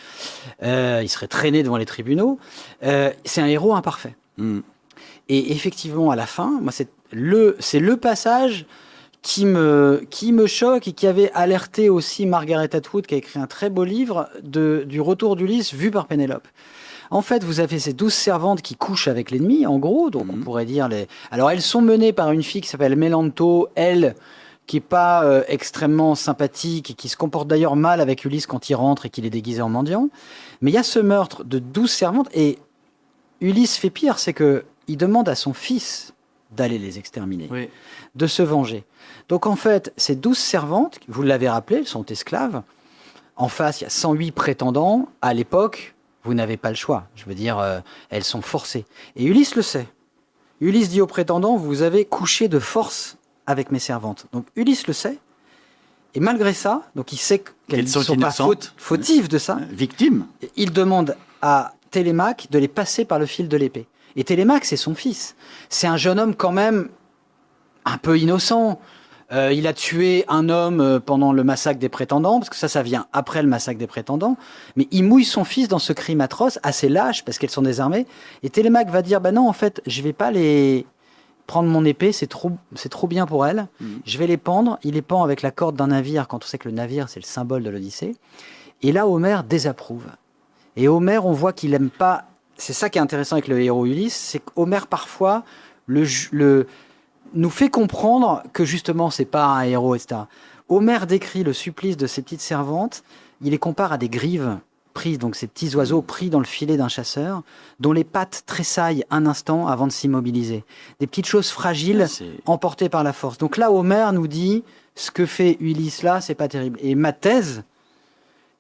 il serait traîné devant les tribunaux. C'est un héros imparfait. Et effectivement, à la fin, moi, c'est le passage qui me choque et qui avait alerté aussi Margaret Atwood, qui a écrit un très beau livre du retour d'Ulysse vu par Pénélope. En fait, vous avez ces 12 servantes qui couchent avec l'ennemi, en gros, donc on pourrait dire Alors, elles sont menées par une fille qui s'appelle Mélanto, elle, qui n'est pas extrêmement sympathique et qui se comporte d'ailleurs mal avec Ulysse quand il rentre et qu'il est déguisé en mendiant. Mais il y a ce meurtre de 12 servantes, et Ulysse fait pire, c'est qu'il demande à son fils d'aller les exterminer, de se venger. Donc en fait, ces 12 servantes, vous l'avez rappelé, elles sont esclaves. En face, il y a 108 prétendants. À l'époque, vous n'avez pas le choix. Je veux dire, elles sont forcées. Et Ulysse le sait. Ulysse dit aux prétendants, vous avez couché de force avec mes servantes. Donc Ulysse le sait. Et malgré ça, donc il sait qu'elles ne sont pas fautives de ça. Victimes. Il demande à Télémaque de les passer par le fil de l'épée. Et Télémaque, c'est son fils. C'est un jeune homme quand même un peu innocent. Il a tué un homme pendant le massacre des prétendants, parce que ça vient après le massacre des prétendants. Mais il mouille son fils dans ce crime atroce, assez lâche, parce qu'elles sont désarmées. Et Télémaque va dire, non, en fait, je vais pas les prendre mon épée, c'est trop bien pour elles. Je vais les pendre. Il les pend avec la corde d'un navire, quand on sait que le navire, c'est le symbole de l'Odyssée. Et là, Homère désapprouve. Et Homère, on voit qu'il aime pas... C'est ça qui est intéressant avec le héros Ulysse, c'est qu'Homère, parfois, nous fait comprendre que justement, c'est pas un héros, etc. Homère décrit le supplice de ces petites servantes, il les compare à des grives prises, donc ces petits oiseaux pris dans le filet d'un chasseur, dont les pattes tressaillent un instant avant de s'immobiliser. Des petites choses fragiles, emportées par la force. Donc là, Homère nous dit, ce que fait Ulysse là, c'est pas terrible. Et ma thèse,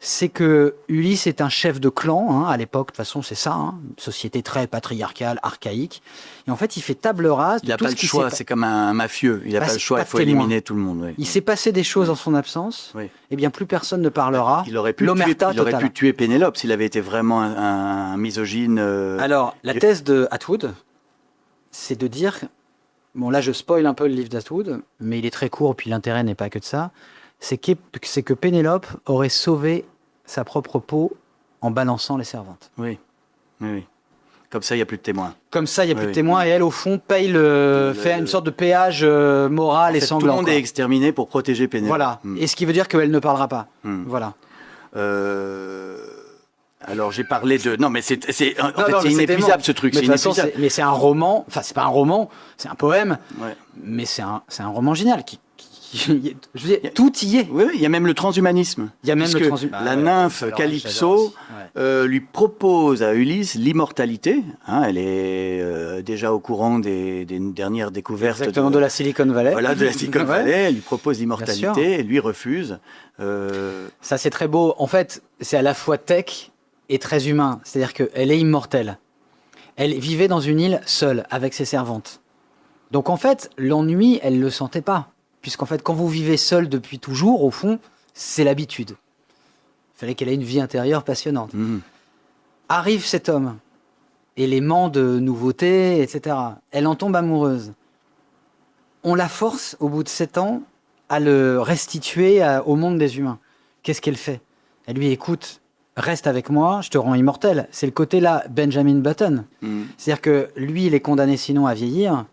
c'est que Ulysse est un chef de clan, à l'époque, de toute façon, c'est ça, une société très patriarcale, archaïque. Et en fait, il fait table rase. Il n'a pas le choix, c'est comme un mafieux. Il n'a pas le choix, il faut éliminer tout le monde. Oui. Il s'est passé des choses en son absence, et bien plus personne ne parlera. Il aurait pu tuer Pénélope s'il avait été vraiment un misogyne. Alors, la thèse de Atwood, c'est de dire, bon là je spoil un peu le livre d'Atwood, mais il est très court, puis l'intérêt n'est pas que de ça, c'est que Pénélope aurait sauvé sa propre peau en balançant les servantes. Oui. Comme ça, il n'y a plus de témoins. Comme ça, il n'y a plus Oui, de témoins et elle, au fond, paye fait une sorte de péage moral et sanglant. Tout le monde quoi. est exterminé pour protéger Pénélope. Voilà. Et ce qui veut dire qu'elle ne parlera pas. Voilà. Alors j'ai parlé de... Non mais c'est c'est inépuisable ce truc. Mais c'est un roman, enfin c'est pas un roman, c'est un poème, Ouais. mais c'est un roman génial je veux dire, tout y est. Oui, il y a même le transhumanisme. Il y a même Puisque le transhumanisme. la nymphe Calypso lui propose à Ulysse l'immortalité. Hein, elle est déjà au courant des dernières découvertes. Exactement, de la Silicon Valley. Voilà, de la Silicon Valley. Elle lui propose l'immortalité et lui refuse. Ça, c'est très beau. En fait, c'est à la fois tech et très humain. C'est-à-dire qu'elle est immortelle. Elle vivait dans une île seule, avec ses servantes. Donc, en fait, l'ennui, elle ne le sentait pas. Puisqu'en fait, quand vous vivez seul depuis toujours, au fond, c'est l'habitude. Il fallait qu'elle ait une vie intérieure passionnante. Arrive cet homme, et l'aimant de nouveautés, etc. Elle en tombe amoureuse. On la force, au bout de 7 ans, à le restituer au monde des humains. Qu'est-ce qu'elle fait? Elle lui dit, écoute, reste avec moi, je te rends immortel. C'est le côté là, Benjamin Button. C'est-à-dire que lui, il est condamné sinon à vieillir,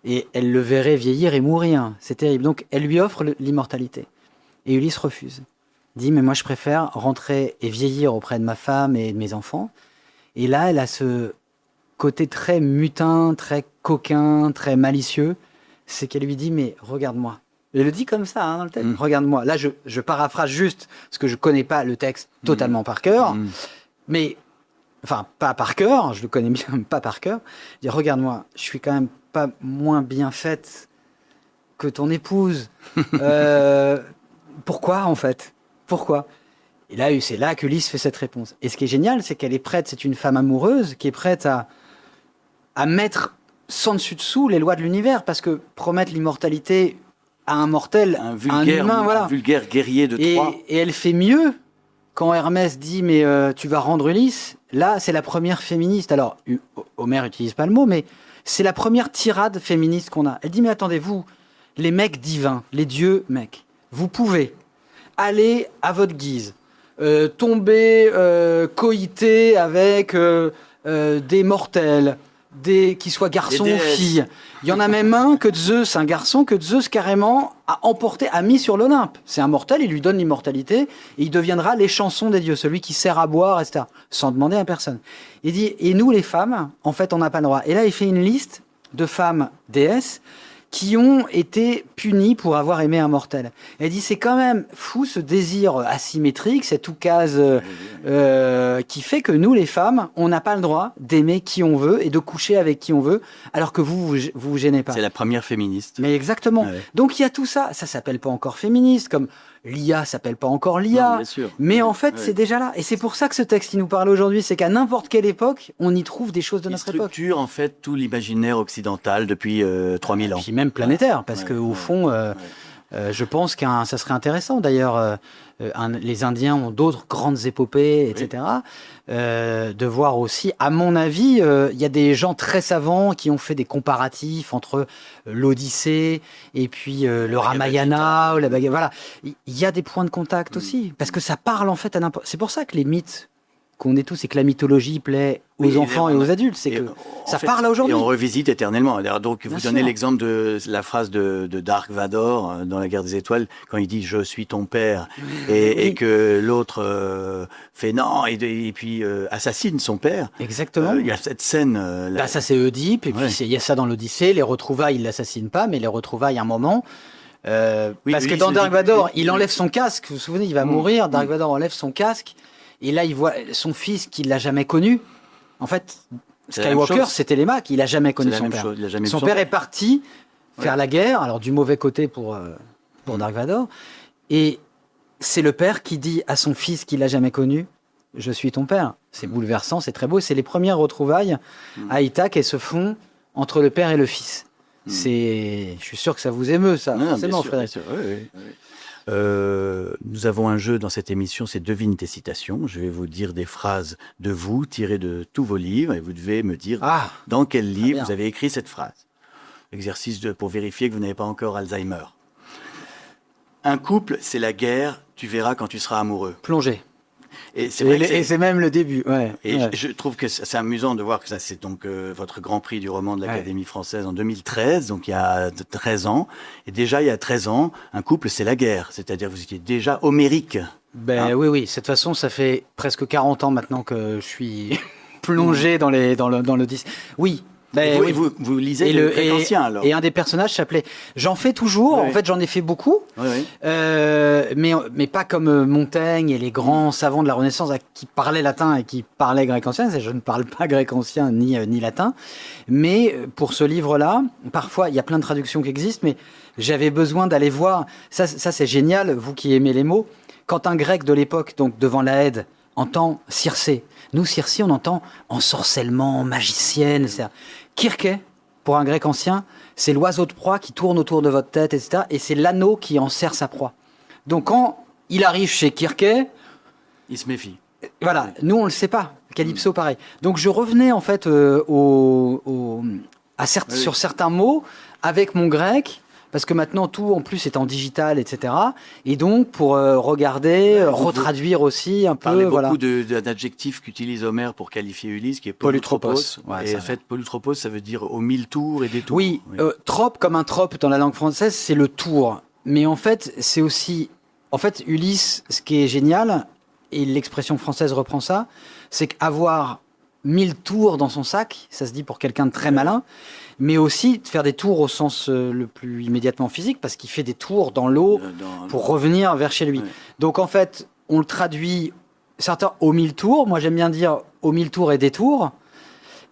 et elle le verrait vieillir et mourir. C'est terrible. Donc, elle lui offre l'immortalité. Et Ulysse refuse. Il dit, mais moi, je préfère rentrer et vieillir auprès de ma femme et de mes enfants. Et là, elle a ce côté très mutin, très coquin, très malicieux. C'est qu'elle lui dit, mais regarde-moi. Elle le dit comme ça, hein, dans le texte. Regarde-moi. Là, je paraphrase juste, parce que je ne connais pas le texte totalement par cœur. Mais, enfin, pas par cœur, je le connais bien, pas par cœur. Il dit, regarde-moi, je suis quand même pas moins bien faite que ton épouse. Pourquoi, en fait? Pourquoi? Et là, c'est là qu'Ulysse fait cette réponse. Et ce qui est génial, c'est qu'elle est prête, c'est une femme amoureuse qui est prête à mettre sans dessus-dessous les lois de l'univers, parce que promettre l'immortalité à un mortel, un humain, voilà. Un vulgaire guerrier de Troie. Et elle fait mieux quand Hermès dit, mais tu vas rendre Ulysse. Là, c'est la première féministe. Alors, Homère n'utilise pas le mot, mais c'est la première tirade féministe qu'on a. Elle dit, mais attendez, vous, les mecs divins, les dieux mecs, vous pouvez aller à votre guise, tomber, coïter avec des mortels, qui soient garçons ou filles. Il y en a même un que Zeus, un garçon que Zeus carrément a emporté, a mis sur l'Olympe. C'est un mortel, il lui donne l'immortalité et il deviendra les chansons des dieux, celui qui sert à boire, etc. Sans demander à personne. Il dit, et nous les femmes, en fait, on n'a pas le droit. Et là, il fait une liste de femmes déesses qui ont été punies pour avoir aimé un mortel. Elle dit, c'est quand même fou ce désir asymétrique, cette oukase qui fait que nous, les femmes, on n'a pas le droit d'aimer qui on veut et de coucher avec qui on veut, alors que vous gênez pas. C'est la première féministe. Mais exactement. Ouais. Donc il y a tout ça. Ça s'appelle pas encore féministe, comme l'IA s'appelle pas encore l'IA. Non, bien sûr. Mais en fait, c'est déjà là. Et c'est pour ça que ce texte qui nous parle aujourd'hui, c'est qu'à n'importe quelle époque, on y trouve des choses de notre époque. Il structure en fait tout l'imaginaire occidental depuis 3000 ans. Et puis même planétaire, parce qu'au fond, je pense que ça serait intéressant. D'ailleurs, les Indiens ont d'autres grandes épopées, etc. De voir aussi, à mon avis, il y a des gens très savants qui ont fait des comparatifs entre l'Odyssée et puis le Ramayana, ou la Bhagavad. Voilà, il y a des points de contact aussi, parce que ça parle en fait à n'importe. C'est pour ça que les mythes qu'on est tous, c'est que la mythologie plaît aux enfants et aux adultes. C'est que ça parle aujourd'hui. Et on revisite éternellement. Donc, vous donnez sûr. l'exemple de la phrase de Dark Vador dans La Guerre des Étoiles, quand il dit « je suis ton père », et que l'autre fait non, et puis assassine son père. Exactement. Il y a cette scène... ça, c'est Oedipe, et puis il y a ça dans l'Odyssée. Les retrouvailles, il l'assasine pas, mais les retrouvailles, à un moment... parce que dans Dark Vador, il enlève son casque. Vous vous souvenez, il va mourir. Dark Vador enlève son casque. Et là, il voit son fils qu'il n'a jamais connu. En fait, Skywalker, c'est Télémaque. Il n'a jamais connu son père. Son père est parti faire la guerre, alors du mauvais côté pour Dark Vador. Et c'est le père qui dit à son fils qu'il n'a jamais connu, « Je suis ton père ». C'est bouleversant, c'est très beau. C'est les premières retrouvailles à Ithaque et se font entre le père et le fils. Je suis sûr que ça vous émeut, ça, forcément, Frédéric. Nous avons un jeu dans cette émission, c'est devine tes citations. Je vais vous dire des phrases de vous, tirées de tous vos livres, et vous devez me dire dans quel livre vous avez écrit cette phrase. Exercice pour vérifier que vous n'avez pas encore Alzheimer. Un couple, c'est la guerre, tu verras quand tu seras amoureux. Plongée. Et c'est vrai que Et c'est même le début. Ouais. Et Ouais. je trouve que c'est amusant de voir que ça, c'est donc votre Grand Prix du roman de Ouais. l'Académie française en 2013, donc il y a 13 ans. Et déjà, il y a 13 ans, un couple, c'est la guerre. C'est-à-dire que vous étiez déjà homérique. Ben Hein? oui, oui. De toute façon, ça fait presque 40 ans maintenant que je suis plongé dans le disque. Oui. Ben, Et oui. vous lisez Et le grec ancien, alors. et un des personnages s'appelait. J'en fais toujours. Oui. En fait, j'en ai fait beaucoup. Oui, oui. Mais pas comme Montaigne et les grands savants de la Renaissance qui parlaient latin et qui parlaient grec ancien. Je ne parle pas grec ancien ni latin. Mais pour ce livre-là, parfois, il y a plein de traductions qui existent, mais j'avais besoin d'aller voir. Ça c'est génial, vous qui aimez les mots. Quand un grec de l'époque, donc devant la Haide, entend Circé. Nous, Circé, on entend ensorcellement, magicienne, etc. Kirké, pour un grec ancien, c'est l'oiseau de proie qui tourne autour de votre tête, etc. Et c'est l'anneau qui enserre sa proie. Donc quand il arrive chez Kirké, Il se méfie. voilà, nous on le sait pas. Calypso, pareil. Donc je revenais en fait sur certains mots avec mon grec, parce que maintenant tout en plus est en digital, etc. Et donc pour regarder, retraduire aussi un peu. Parlez Voilà. beaucoup d'adjectifs qu'utilise Homère pour qualifier Ulysse, qui est Polytropos. polutropos. Ouais, Et ça en fait, polutropos, ça veut dire aux 1000 tours et des tours. Oui, trope comme un trope dans la langue française, c'est le tour. Mais en fait, c'est aussi... En fait, Ulysse, ce qui est génial, et l'expression française reprend ça, c'est qu'avoir 1000 tours dans son sac, ça se dit pour quelqu'un de très malin, mais aussi de faire des tours au sens le plus immédiatement physique, parce qu'il fait des tours dans l'eau pour revenir vers chez lui. Ouais. Donc en fait, on le traduit, certains aux 1000 tours, moi j'aime bien dire aux 1000 tours et des tours,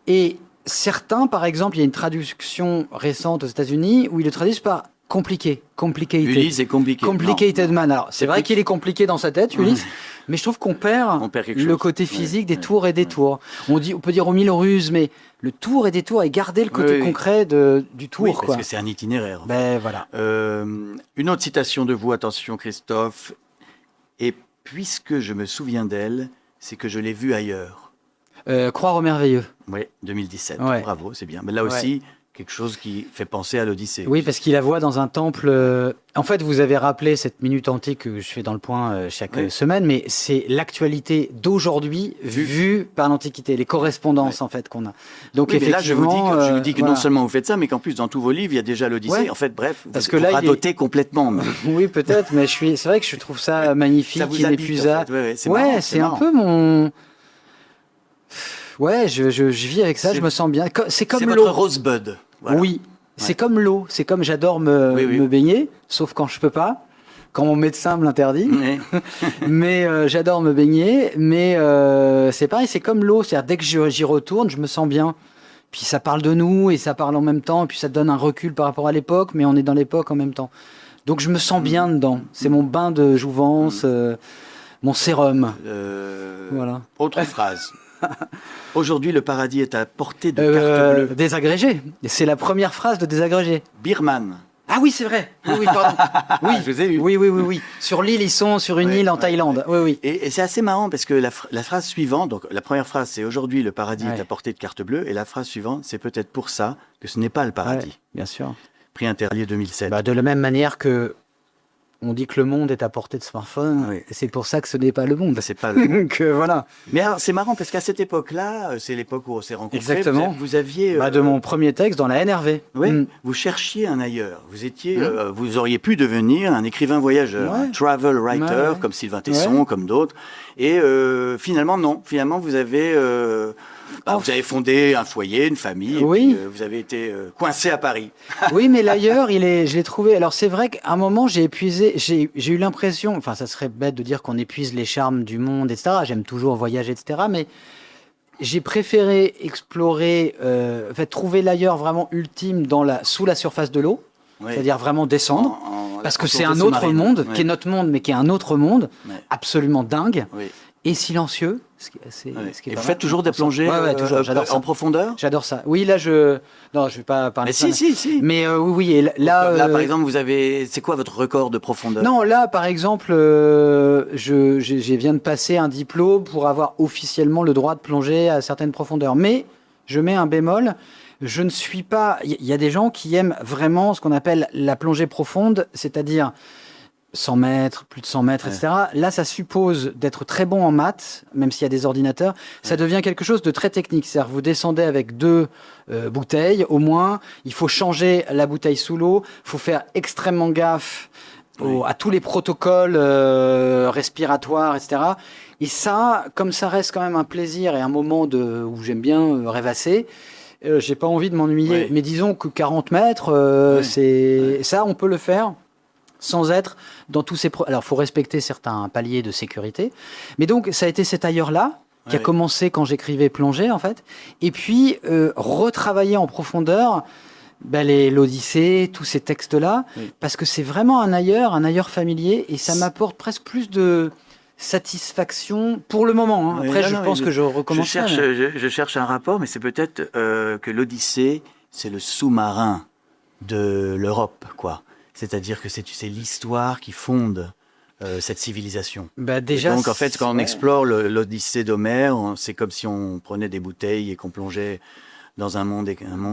et certains, par exemple, il y a une traduction récente aux États-Unis où ils le traduisent par compliqué, complicated. Ulysse est compliqué. Complicated Non. man. Alors, c'est vrai qu'il est compliqué dans sa tête, Ulysse, mais je trouve qu'on perd, On perd quelque le chose. côté physique des Ouais. tours et des Ouais. tours. On peut dire aux 1000 ruses, mais le tour et des tours et garder le côté Oui, oui. concret du tour, Oui, parce quoi. que c'est un itinéraire. Ben voilà. Une autre citation de vous, attention Christophe. Et puisque je me souviens d'elle, c'est que je l'ai vue ailleurs. Croire au merveilleux. Oui, 2017. Ouais. Bravo, c'est bien. Mais là aussi, quelque chose qui fait penser à l'Odyssée. Oui, parce qu'il la voit dans un temple. En fait, vous avez rappelé cette minute antique que je fais dans le point chaque semaine, mais c'est l'actualité d'aujourd'hui vue par l'Antiquité, les correspondances en fait qu'on a. Donc Oui, mais là, je vous effectivement, dis que voilà. non seulement vous faites ça, mais qu'en plus dans tous vos livres, il y a déjà l'Odyssée. Ouais. En fait, bref, Parce vous que là, il est- radotez complètement. mais Oui, peut-être, mais c'est vrai que je trouve ça magnifique, ça vous habite, en inépuisable. fait. Ouais, c'est marrant, c'est un marrant. peu mon. Ouais, je vis avec ça, C'est- je me sens bien. C'est comme C'est l'eau. votre rosebud. Voilà. Oui, c'est comme l'eau. C'est comme j'adore Oui. me baigner, sauf quand je peux pas, quand mon médecin me l'interdit. Ouais. Mais j'adore me baigner. Mais c'est pareil, c'est comme l'eau. C'est-à-dire dès que j'y retourne, je me sens bien. Puis ça parle de nous et ça parle en même temps. Et puis ça donne un recul par rapport à l'époque, mais on est dans l'époque en même temps. Donc je me sens bien dedans. C'est mon bain de jouvence, mon sérum. Voilà. Autre phrase. Aujourd'hui, le paradis est à portée de carte bleue. Désagrégé. C'est la première phrase de désagrégé. Birman. Ah oui, c'est vrai. Oui, pardon. Oui, Je vous ai eu. Oui. Sur l'île, ils sont sur une île en Thaïlande. Oui. Et c'est assez marrant parce que la phrase suivante, donc la première phrase c'est aujourd'hui le paradis est à portée de carte bleue, et la phrase suivante c'est peut-être pour ça que ce n'est pas le paradis. Ouais, bien sûr. Prix Interlier 2007. Bah, de la même manière que on dit que le monde est à portée de smartphone, Oui. c'est pour ça que ce n'est pas le monde. C'est pas le- Donc voilà. Mais alors, c'est marrant parce qu'à cette époque-là, c'est l'époque où on s'est rencontrés. Exactement. Vous aviez. De mon premier texte dans la NRV. Ouais, Mm. vous cherchiez un ailleurs. Vous étiez, vous auriez pu devenir un écrivain voyageur, Ouais. un travel writer, Ouais. comme Sylvain Tesson, comme d'autres. Et finalement, non. Finalement, vous avez fondé un foyer, une famille. Et Oui. puis, vous avez été coincé à Paris. Oui, mais l'ailleurs, je l'ai trouvé. Alors c'est vrai qu'à un moment, j'ai eu l'impression, enfin ça serait bête de dire qu'on épuise les charmes du monde, etc. J'aime toujours voyager, etc. Mais j'ai préféré explorer, trouver l'ailleurs vraiment ultime sous la surface de l'eau, Ouais. c'est-à-dire vraiment descendre, parce que c'est un plongée autre sous-marine. monde, Ouais. qui est notre monde, mais qui est un autre monde, Ouais. absolument dingue Oui. et silencieux. Ce qui est Ouais. ce qui est Et pas vous mal. faites toujours des plongées Ouais, toujours. J'adore ça. en profondeur. J'adore ça. Oui, là, non, je vais pas parler Mais de ça. si. Mais oui. Et Là, par exemple, vous avez. C'est quoi votre record de profondeur? Non, là, par exemple, je viens de passer un diplôme pour avoir officiellement le droit de plonger à certaines profondeurs. Mais je mets un bémol. Je ne suis pas. Il y a des gens qui aiment vraiment ce qu'on appelle la plongée profonde, c'est-à-dire 100 mètres, plus de 100 mètres, Ouais. etc. Là, ça suppose d'être très bon en maths, même s'il y a des ordinateurs. Ça devient quelque chose de très technique. C'est-à-dire, vous descendez avec 2 bouteilles, au moins. Il faut changer la bouteille sous l'eau. Il faut faire extrêmement gaffe à tous les protocoles respiratoires, etc. Et ça, comme ça reste quand même un plaisir et un moment où j'aime bien rêvasser, j'ai pas envie de m'ennuyer. Ouais. Mais disons que 40 mètres, ça, on peut le faire sans être dans tous ces... Alors, il faut respecter certains paliers de sécurité. Mais donc, ça a été cet ailleurs-là qui a commencé quand j'écrivais Plongée, en fait. Et puis, retravailler en profondeur l'Odyssée, tous ces textes-là, parce que c'est vraiment un ailleurs familier, et ça m'apporte presque plus de satisfaction pour le moment. Hein. Après, je pense que je recommencerai. Je cherche un rapport, mais c'est peut-être que l'Odyssée, c'est le sous-marin de l'Europe, quoi. C'est-à-dire que c'est l'histoire qui fonde cette civilisation. Déjà, et donc, en fait, quand on explore l'Odyssée d'Homère, c'est comme si on prenait des bouteilles et qu'on plongeait dans un monde.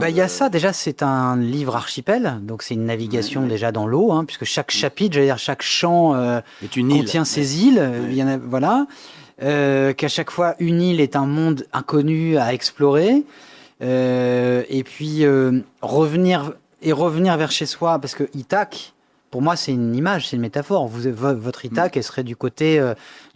Il y a ça, déjà, c'est un livre archipel, donc c'est une navigation déjà dans l'eau, hein, puisque chaque chapitre, j'allais dire, chaque champ contient ses îles. Il y en a, voilà. Qu'à chaque fois, une île est un monde inconnu à explorer. Et puis, revenir vers chez soi, parce que Ithaque, pour moi, c'est une image, c'est une métaphore. Votre Ithaque, elle serait du côté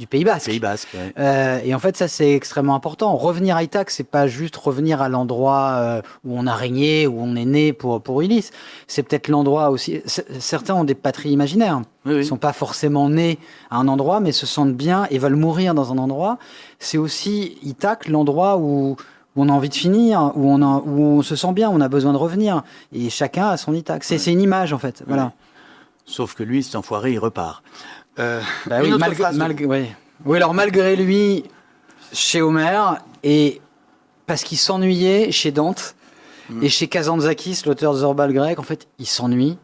du Pays Basque. Pays Basque, ouais. Et en fait, ça, c'est extrêmement important. Revenir à Ithaque, c'est pas juste revenir à l'endroit où on a régné, où on est né pour Ulysse. C'est peut-être l'endroit aussi... Certains ont des patries imaginaires. Ils ne sont pas forcément nés à un endroit, mais se sentent bien et veulent mourir dans un endroit. C'est aussi Ithaque, l'endroit où on a envie de finir, où on se sent bien, on a besoin de revenir. Et chacun a son Ithaque. C'est une image, en fait. Voilà. Sauf que lui, cet enfoiré, il repart. Oui, alors malgré lui, chez Homère, et parce qu'il s'ennuyait chez Dante, et chez Kazantzakis, l'auteur de Zorbal grec, en fait, il s'ennuie.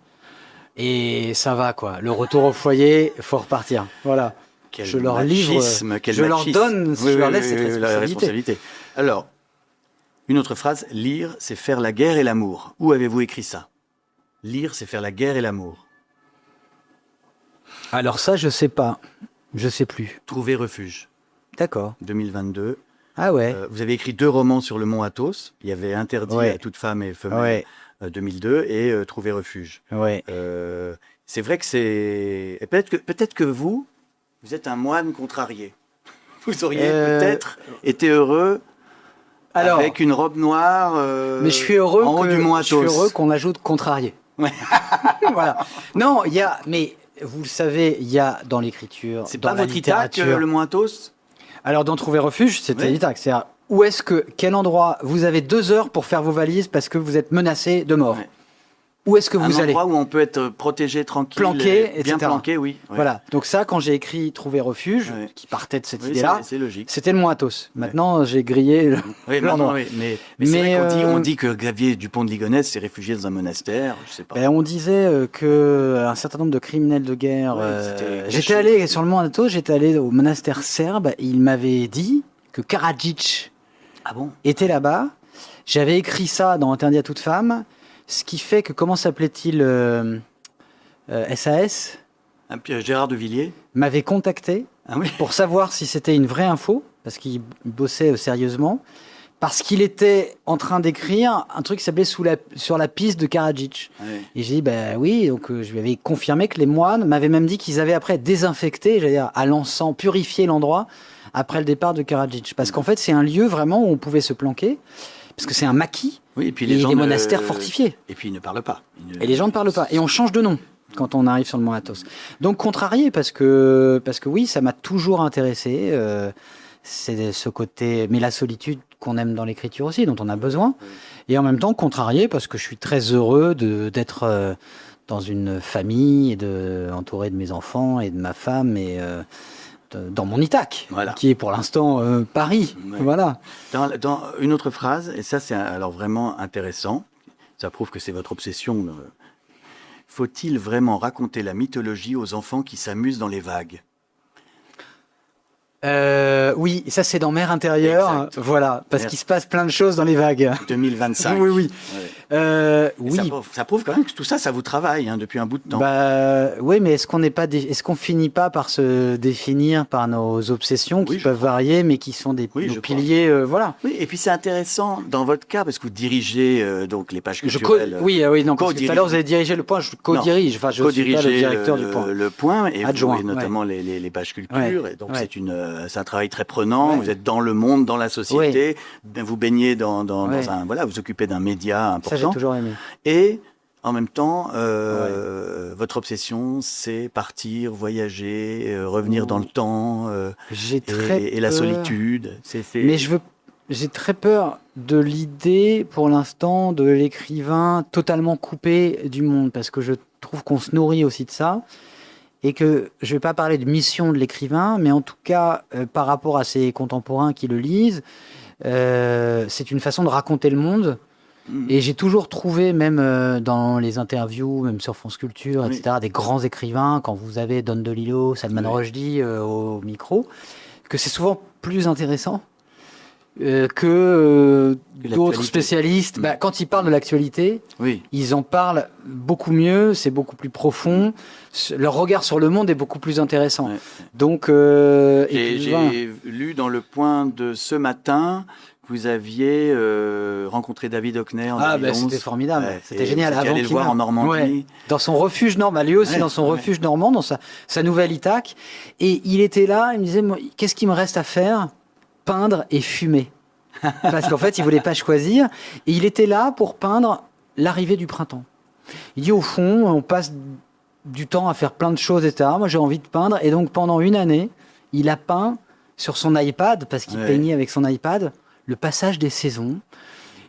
Et ça va, quoi. Le retour au foyer, il faut repartir. Voilà. Je leur livre, je leur donne, je leur laisse cette responsabilité. Alors, une autre phrase, lire, c'est faire la guerre et l'amour. Où avez-vous écrit ça? Lire, c'est faire la guerre et l'amour. Alors ça, je sais pas. Je sais plus. Trouver refuge. D'accord. 2022. Ah ouais. Vous avez écrit 2 romans sur le mont Athos. Il y avait Interdit à toute femme et femelle, 2002, et Trouver refuge. Ouais. C'est vrai que c'est... Peut-être que vous êtes un moine contrarié. Vous auriez peut-être été heureux avec une robe noire mais je suis heureux en haut du mont Athos. Je suis heureux qu'on ajoute contrarié. Ouais. Voilà. Non, il y a... Mais vous le savez, il y a dans l'écriture, c'est dans pas la votre littérature... Ithaque, le mont Athos? Alors, dans Trouver refuge, c'était l'Ithaque. C'est-à-dire, quel endroit, vous avez 2 heures pour faire vos valises parce que vous êtes menacé de mort. Ouais. Où est-ce que vous allez? Un endroit où on peut être protégé, tranquille, planqué, etc. Bien planqué, oui. Ouais. Voilà. Donc ça, quand j'ai écrit Trouver refuge, qui partait de cette idée-là, c'est logique. C'était le mont Athos. Maintenant, j'ai grillé l'endroit. Mais c'est vrai qu'on dit que Xavier Dupont de Ligonnès s'est réfugié dans un monastère. Je sais pas. On disait que un certain nombre de criminels de guerre. J'étais allé sur le mont Athos, j'étais allé au monastère serbe. Et il m'avait dit que Karadzic était là-bas. J'avais écrit ça dans Interdit à toute femme. Ce qui fait que, comment s'appelait-il SAS Gérard de Villiers m'avait contacté pour savoir si c'était une vraie info, parce qu'il bossait sérieusement, parce qu'il était en train d'écrire un truc qui s'appelait Sur la piste de Karadzic. Et j'ai dit, oui, donc je lui avais confirmé que les moines m'avaient même dit qu'ils avaient après désinfecté, j'allais dire, à l'encens, purifié l'endroit après le départ de Karadzic. Parce qu'en fait, c'est un lieu vraiment où on pouvait se planquer. Parce que c'est un maquis, et puis les monastères fortifiés. Et puis ils ne parlent pas. Et les gens ne parlent pas. Et on change de nom quand on arrive sur le mont Athos. Donc contrarié, parce que oui, ça m'a toujours intéressé. C'est ce côté, mais la solitude qu'on aime dans l'écriture aussi, dont on a besoin. Et en même temps contrarié, parce que je suis très heureux d'être dans une famille, et entouré de mes enfants et de ma femme, et... dans mon Ithaque, qui est pour l'instant Paris. Voilà. Dans une autre phrase, et ça c'est alors vraiment intéressant, ça prouve que c'est votre obsession. Faut-il vraiment raconter la mythologie aux enfants qui s'amusent dans les vagues? Oui, ça c'est dans Mer intérieure. Voilà, parce qu'il se passe plein de choses dans les vagues. 2025. Oui. Oui. Ça prouve quand même que tout ça, ça vous travaille depuis un bout de temps. Oui, mais est-ce qu'on finit pas par se définir par nos obsessions qui peuvent varier, mais qui sont nos piliers, voilà. Oui, et puis c'est intéressant dans votre cas parce que vous dirigez donc les pages culturelles. Oui, non. Parce que tout à l'heure vous avez dirigé le point, je co-dirige. Enfin, je suis pas le directeur du point. Le point et adjoint, et notamment les pages culture. Et donc c'est un travail très prenant. Vous êtes dans le monde, dans la société. Vous baignez dans un vous occupez d'un média important. Ça j'ai toujours aimé. Et en même temps, votre obsession, c'est partir, voyager, revenir dans le temps, et la solitude. Mais j'ai très peur de l'idée, pour l'instant, de l'écrivain totalement coupé du monde, parce que je trouve qu'on se nourrit aussi de ça, et que je vais pas parler de mission de l'écrivain, mais en tout cas, par rapport à ses contemporains qui le lisent, c'est une façon de raconter le monde. Et j'ai toujours trouvé, même dans les interviews, même sur France Culture, etc., des grands écrivains, quand vous avez Don DeLillo, Salman Rushdie au micro, que c'est souvent plus intéressant que d'autres spécialistes. Quand ils parlent de l'actualité, ils en parlent beaucoup mieux, c'est beaucoup plus profond, leur regard sur le monde est beaucoup plus intéressant. Donc, j'ai lu dans Le Point de ce matin, vous aviez rencontré David Hockney en 2011. C'était formidable, c'était génial. Vous allez le voir en Normandie. Dans son refuge normand, lui aussi dans son refuge normand, dans sa nouvelle Ithaque. Et il était là, il me disait, qu'est-ce qu'il me reste à faire ? Peindre et fumer. Parce qu'en fait, il voulait pas choisir. Et il était là pour peindre l'arrivée du printemps. Il dit, au fond, on passe du temps à faire plein de choses, etc. Moi, j'ai envie de peindre. Et donc, pendant une année, il a peint sur son iPad, parce qu'il peignait avec son iPad, le passage des saisons.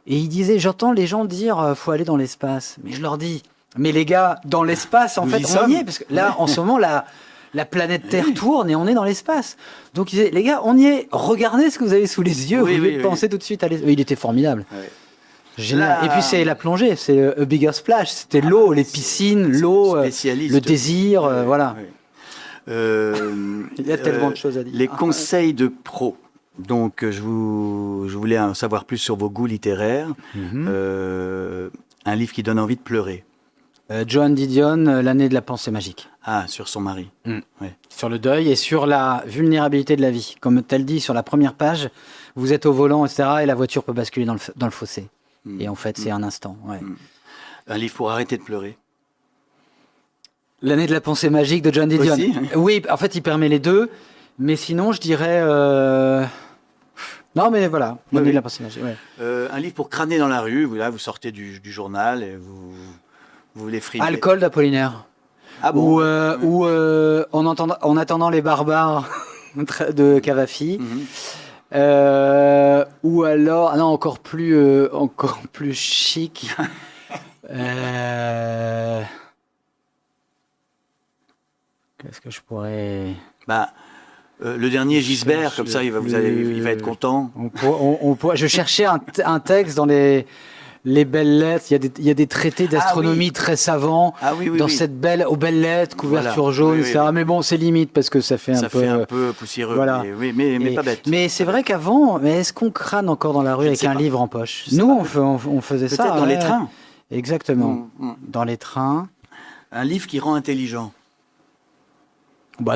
Et il disait, j'entends les gens dire, faut aller dans l'espace. Mais je leur dis, mais les gars, dans l'espace, en fait, on y est. Parce que là, en ce moment, la planète Terre tourne et on est dans l'espace. Donc il disait, les gars, on y est, regardez ce que vous avez sous les yeux, vous devez penser tout de suite à l'espace. Il était formidable. Génial. Et puis c'est la plongée, c'est A Bigger Splash, c'était l'eau, les piscines, l'eau, le désir, voilà. Il y a tellement de choses à dire. Les conseils de pro. Donc je voulais en savoir plus sur vos goûts littéraires. Un livre qui donne envie de pleurer. Joan Didion, L'année de la pensée magique. Ah, sur son mari. Sur le deuil et sur la vulnérabilité de la vie. Comme elle dit sur la première page, vous êtes au volant, etc. et la voiture peut basculer dans le fossé. Et en fait, c'est un instant. Un livre pour arrêter de pleurer. L'année de la pensée magique de Joan Didion. Oui, en fait, il permet les deux. Mais sinon, je dirais... Non, mais voilà, l'année de la pensée magique. Un livre pour crâner dans la rue. Vous sortez du journal et vous les fripez. Alcool d'Apollinaire. Ah bon. Ou en attendant les barbares de Cavafi. Ou alors, non, encore plus chic. Qu'est-ce que je pourrais... le dernier Gisbert, comme ça, il va être content. Je cherchais un texte dans les belles lettres. Il y a des traités d'astronomie très savants dans cette aux belles lettres, couverture jaune, etc. Mais bon, c'est limite parce que ça fait un peu poussiéreux. Voilà. Mais pas bête. Mais c'est vrai qu'avant, est-ce qu'on crâne encore dans la rue avec un livre en poche ? Nous, on faisait ça. Peut-être dans les trains. Exactement. Dans les trains. Un livre qui rend intelligent.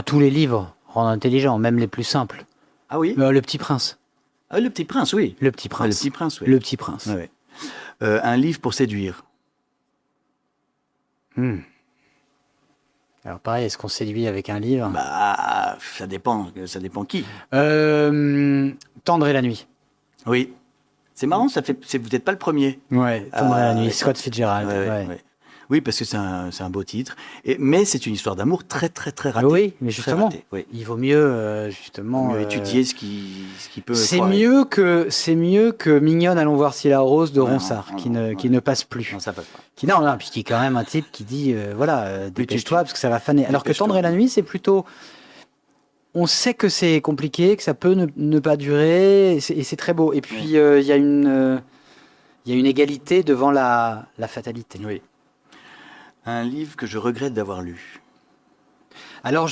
Tous les livres rendent intelligent, même les plus simples. Ah oui. Le Petit Prince. Ah, Le Petit Prince, oui. Le Petit Prince. Le Petit Prince, oui. Le Petit Prince. Ouais. Un livre pour séduire. Alors pareil, est-ce qu'on séduit avec un livre ? Ça dépend qui. Tendre et la nuit. Oui. C'est marrant, vous n'êtes pas le premier. Ouais, Tendre et la nuit, Scott Fitzgerald. Oui, parce que c'est un beau titre. Mais c'est une histoire d'amour très, très, très ratée. Oui, mais justement, il vaut mieux justement étudier ce qui peut. C'est mieux que Mignonne, allons voir si la rose de Ronsard, qui ne passe plus. Non, ça passe pas. Puis qui est quand même un type qui dit dépêche-toi parce que ça va faner. Alors que Tendre et la nuit, c'est plutôt. On sait que c'est compliqué, que ça peut ne pas durer, et c'est très beau. Et puis il y a une égalité devant la fatalité. Oui. Un livre que je regrette d'avoir lu. Alors,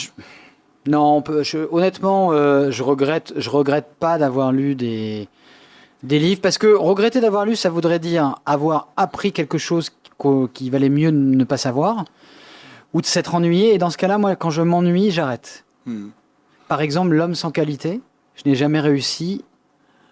honnêtement, je regrette pas d'avoir lu des Des livres, parce que regretter d'avoir lu, ça voudrait dire avoir appris quelque chose qui valait mieux ne pas savoir, ou de s'être ennuyé. Et dans ce cas-là, moi, quand je m'ennuie, j'arrête. Par exemple, L'homme sans qualité, je n'ai jamais réussi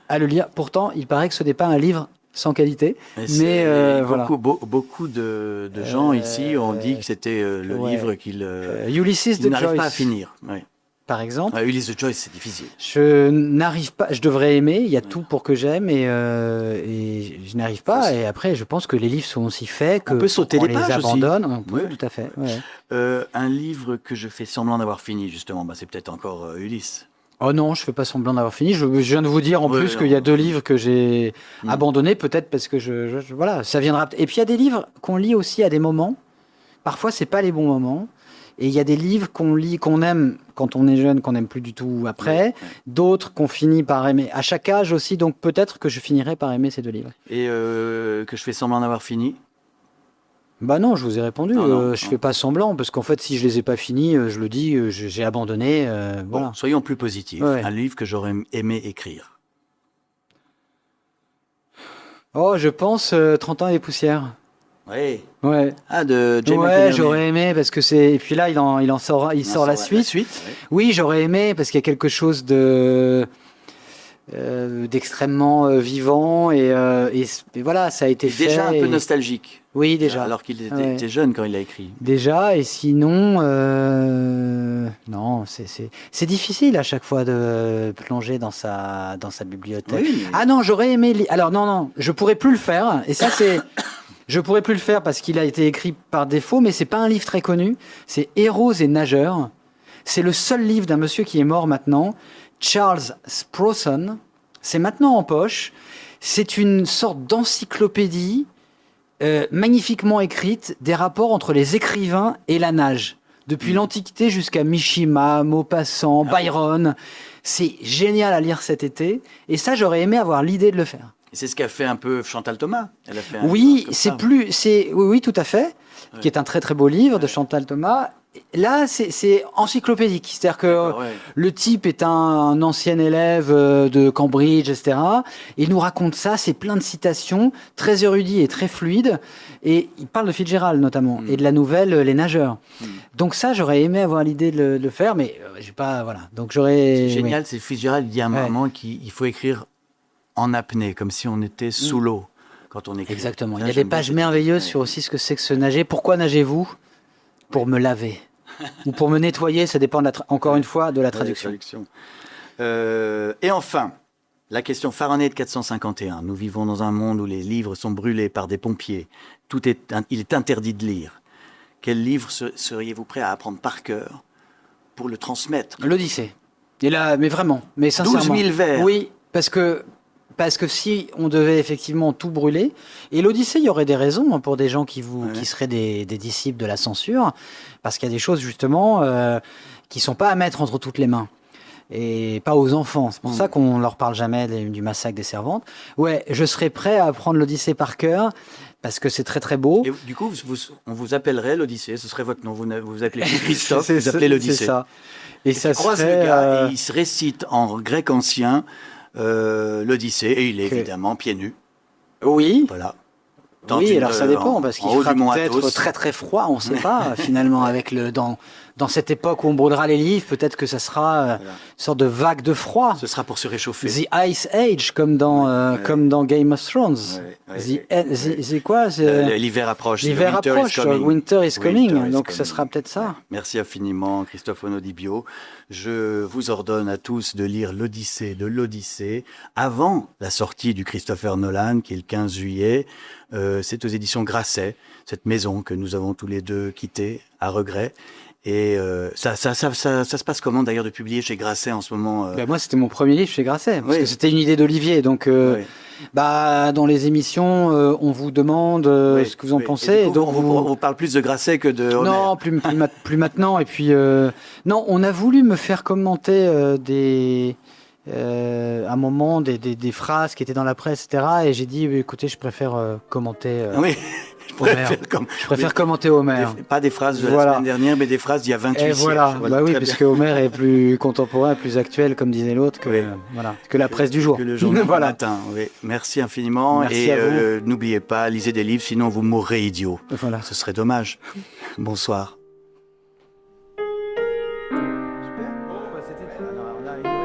à le lire. Pourtant, il paraît que ce n'est pas un livre sans qualité. Mais voilà. Beaucoup de gens ici ont dit que c'était le livre qu'ils Ulysses de n'arrivent Joyce, pas à finir. Ouais. par exemple. Ulysses de Joyce, c'est difficile. Je n'arrive pas. Je devrais aimer. Il y a tout pour que j'aime et je n'arrive pas. Et après, je pense que les livres sont aussi faits que on peut sauter on les pages abandonne. aussi. On peut, tout à fait. Ouais. Un livre que je fais semblant d'avoir fini, justement, c'est peut-être encore Ulysse. Oh non, je fais pas semblant d'avoir fini. Je viens de vous dire en plus qu'il y a 2 livres que j'ai abandonnés, peut-être parce que voilà, ça viendra. Et puis il y a des livres qu'on lit aussi à des moments. Parfois, c'est pas les bons moments. Et il y a des livres qu'on lit, qu'on aime quand on est jeune, qu'on n'aime plus du tout après. D'autres qu'on finit par aimer à chaque âge aussi. Donc peut-être que je finirai par aimer ces 2 livres. Et que je fais semblant d'avoir fini. Bah non, je vous ai répondu. Non. Je fais pas semblant parce qu'en fait, si je les ai pas finis, je le dis, j'ai abandonné. Voilà. Bon, soyons plus positifs. Ouais. Un livre que j'aurais aimé écrire. Oh, je pense 30 ans et des poussières. Oui. Ouais. Ah, de Jane Ouais, McInerney. j'aurais aimé parce que c'est. Et puis là, il sort la suite. Ouais. Oui, j'aurais aimé parce qu'il y a quelque chose d'extrêmement vivant et voilà, ça a été fait. Déjà un peu nostalgique. Oui, déjà. Alors qu'il était jeune quand il l'a écrit. Déjà, et sinon, non, c'est difficile à chaque fois de plonger dans sa bibliothèque. Oui, mais- Ah non, j'aurais aimé. Alors non, je pourrais plus le faire. Et ça, c'est. Je pourrais plus le faire parce qu'il a été écrit par défaut, mais c'est pas un livre très connu. C'est Héros et nageurs. C'est le seul livre d'un monsieur qui est mort maintenant, Charles Sprawson. C'est maintenant en poche. C'est une sorte d'encyclopédie magnifiquement écrite des rapports entre les écrivains et la nage. Depuis l'Antiquité jusqu'à Mishima, Maupassant, Byron. C'est génial à lire cet été. Et ça, j'aurais aimé avoir l'idée de le faire. Et c'est ce qu'a fait un peu Chantal Thomas. Elle a fait Oui, oui, tout à fait. Qui est un très très beau livre de Chantal Thomas. Là, c'est encyclopédique. C'est-à-dire que le type est un ancien élève de Cambridge, etc. Et il nous raconte ça, c'est plein de citations, très érudit et très fluide. Et il parle de Fitzgerald notamment, et de la nouvelle Les Nageurs. Donc ça, j'aurais aimé avoir l'idée de le faire, mais j'ai pas... Voilà. Donc j'aurais... C'est génial, c'est Fitzgerald dit à un moment qu'il faut écrire en apnée, comme si on était sous l'eau quand on écrit. Exactement. Là, Il y a des pages merveilleuses sur aussi ce que c'est que se nager. Pourquoi nagez-vous ? Pour me laver. Ou pour me nettoyer, ça dépend encore une fois de la traduction. Et enfin, la question Fahrenheit 451. Nous vivons dans un monde où les livres sont brûlés par des pompiers. Il est interdit de lire. Quel livre seriez-vous prêt à apprendre par cœur pour le transmettre ? L'Odyssée. Et là, mais vraiment, mais sincèrement. 12 000 vers. Oui, parce que si on devait effectivement tout brûler, et l'Odyssée, il y aurait des raisons pour des gens qui seraient des disciples de la censure, parce qu'il y a des choses justement qui sont pas à mettre entre toutes les mains. Et pas aux enfants. C'est pour ça qu'on leur parle jamais du massacre des servantes. Ouais, je serais prêt à apprendre l'Odyssée par cœur, parce que c'est très très beau. Et du coup, on vous appellerait l'Odyssée, ce serait votre nom. Vous vous appelez Christophe, vous appelez l'Odyssée. C'est ça. Et ça croise serait, le gars, et il se récite en grec ancien l'Odyssée, et il est évidemment pieds nus. Oui. Voilà. Oui, alors ça dépend, parce qu'il fera peut-être Athos. très très froid, on ne sait pas, finalement, avec dans cette époque où on brûlera les livres, peut-être que ça sera une sorte de vague de froid. Ce sera pour se réchauffer. The Ice Age, comme dans Game of Thrones. C'est quoi l'hiver approche. L'hiver approche, Winter is coming, donc ça sera peut-être ça. Merci infiniment, Christophe Onodibio. Je vous ordonne à tous de lire l'Odyssée de l'Odyssée avant la sortie du Christopher Nolan, qui est le 15 juillet. C'est aux éditions Grasset, cette maison que nous avons tous les deux quittée à regret. Et ça se passe comment d'ailleurs de publier chez Grasset en ce moment Moi, c'était mon premier livre chez Grasset, parce que c'était une idée d'Olivier. Donc, dans les émissions, on vous demande ce que vous en pensez. Et donc, on vous parle plus de Grasset que de Homer. Non, plus maintenant. Et puis, non, on a voulu me faire commenter à un moment des phrases qui étaient dans la presse, etc. Et j'ai dit, écoutez, je préfère commenter. Oui. Je préfère commenter Homer. Pas des phrases de la semaine dernière, mais des phrases d'il y a 28 et siècles. Bah oui, puisque Homer est plus contemporain, plus actuel, comme disait l'autre, que la presse du jour. Que le journal du matin. Oui. Merci infiniment. Merci à vous. N'oubliez pas, lisez des livres, sinon vous mourrez idiot. Voilà. Ce serait dommage. Bonsoir. Super. Bon, c'était...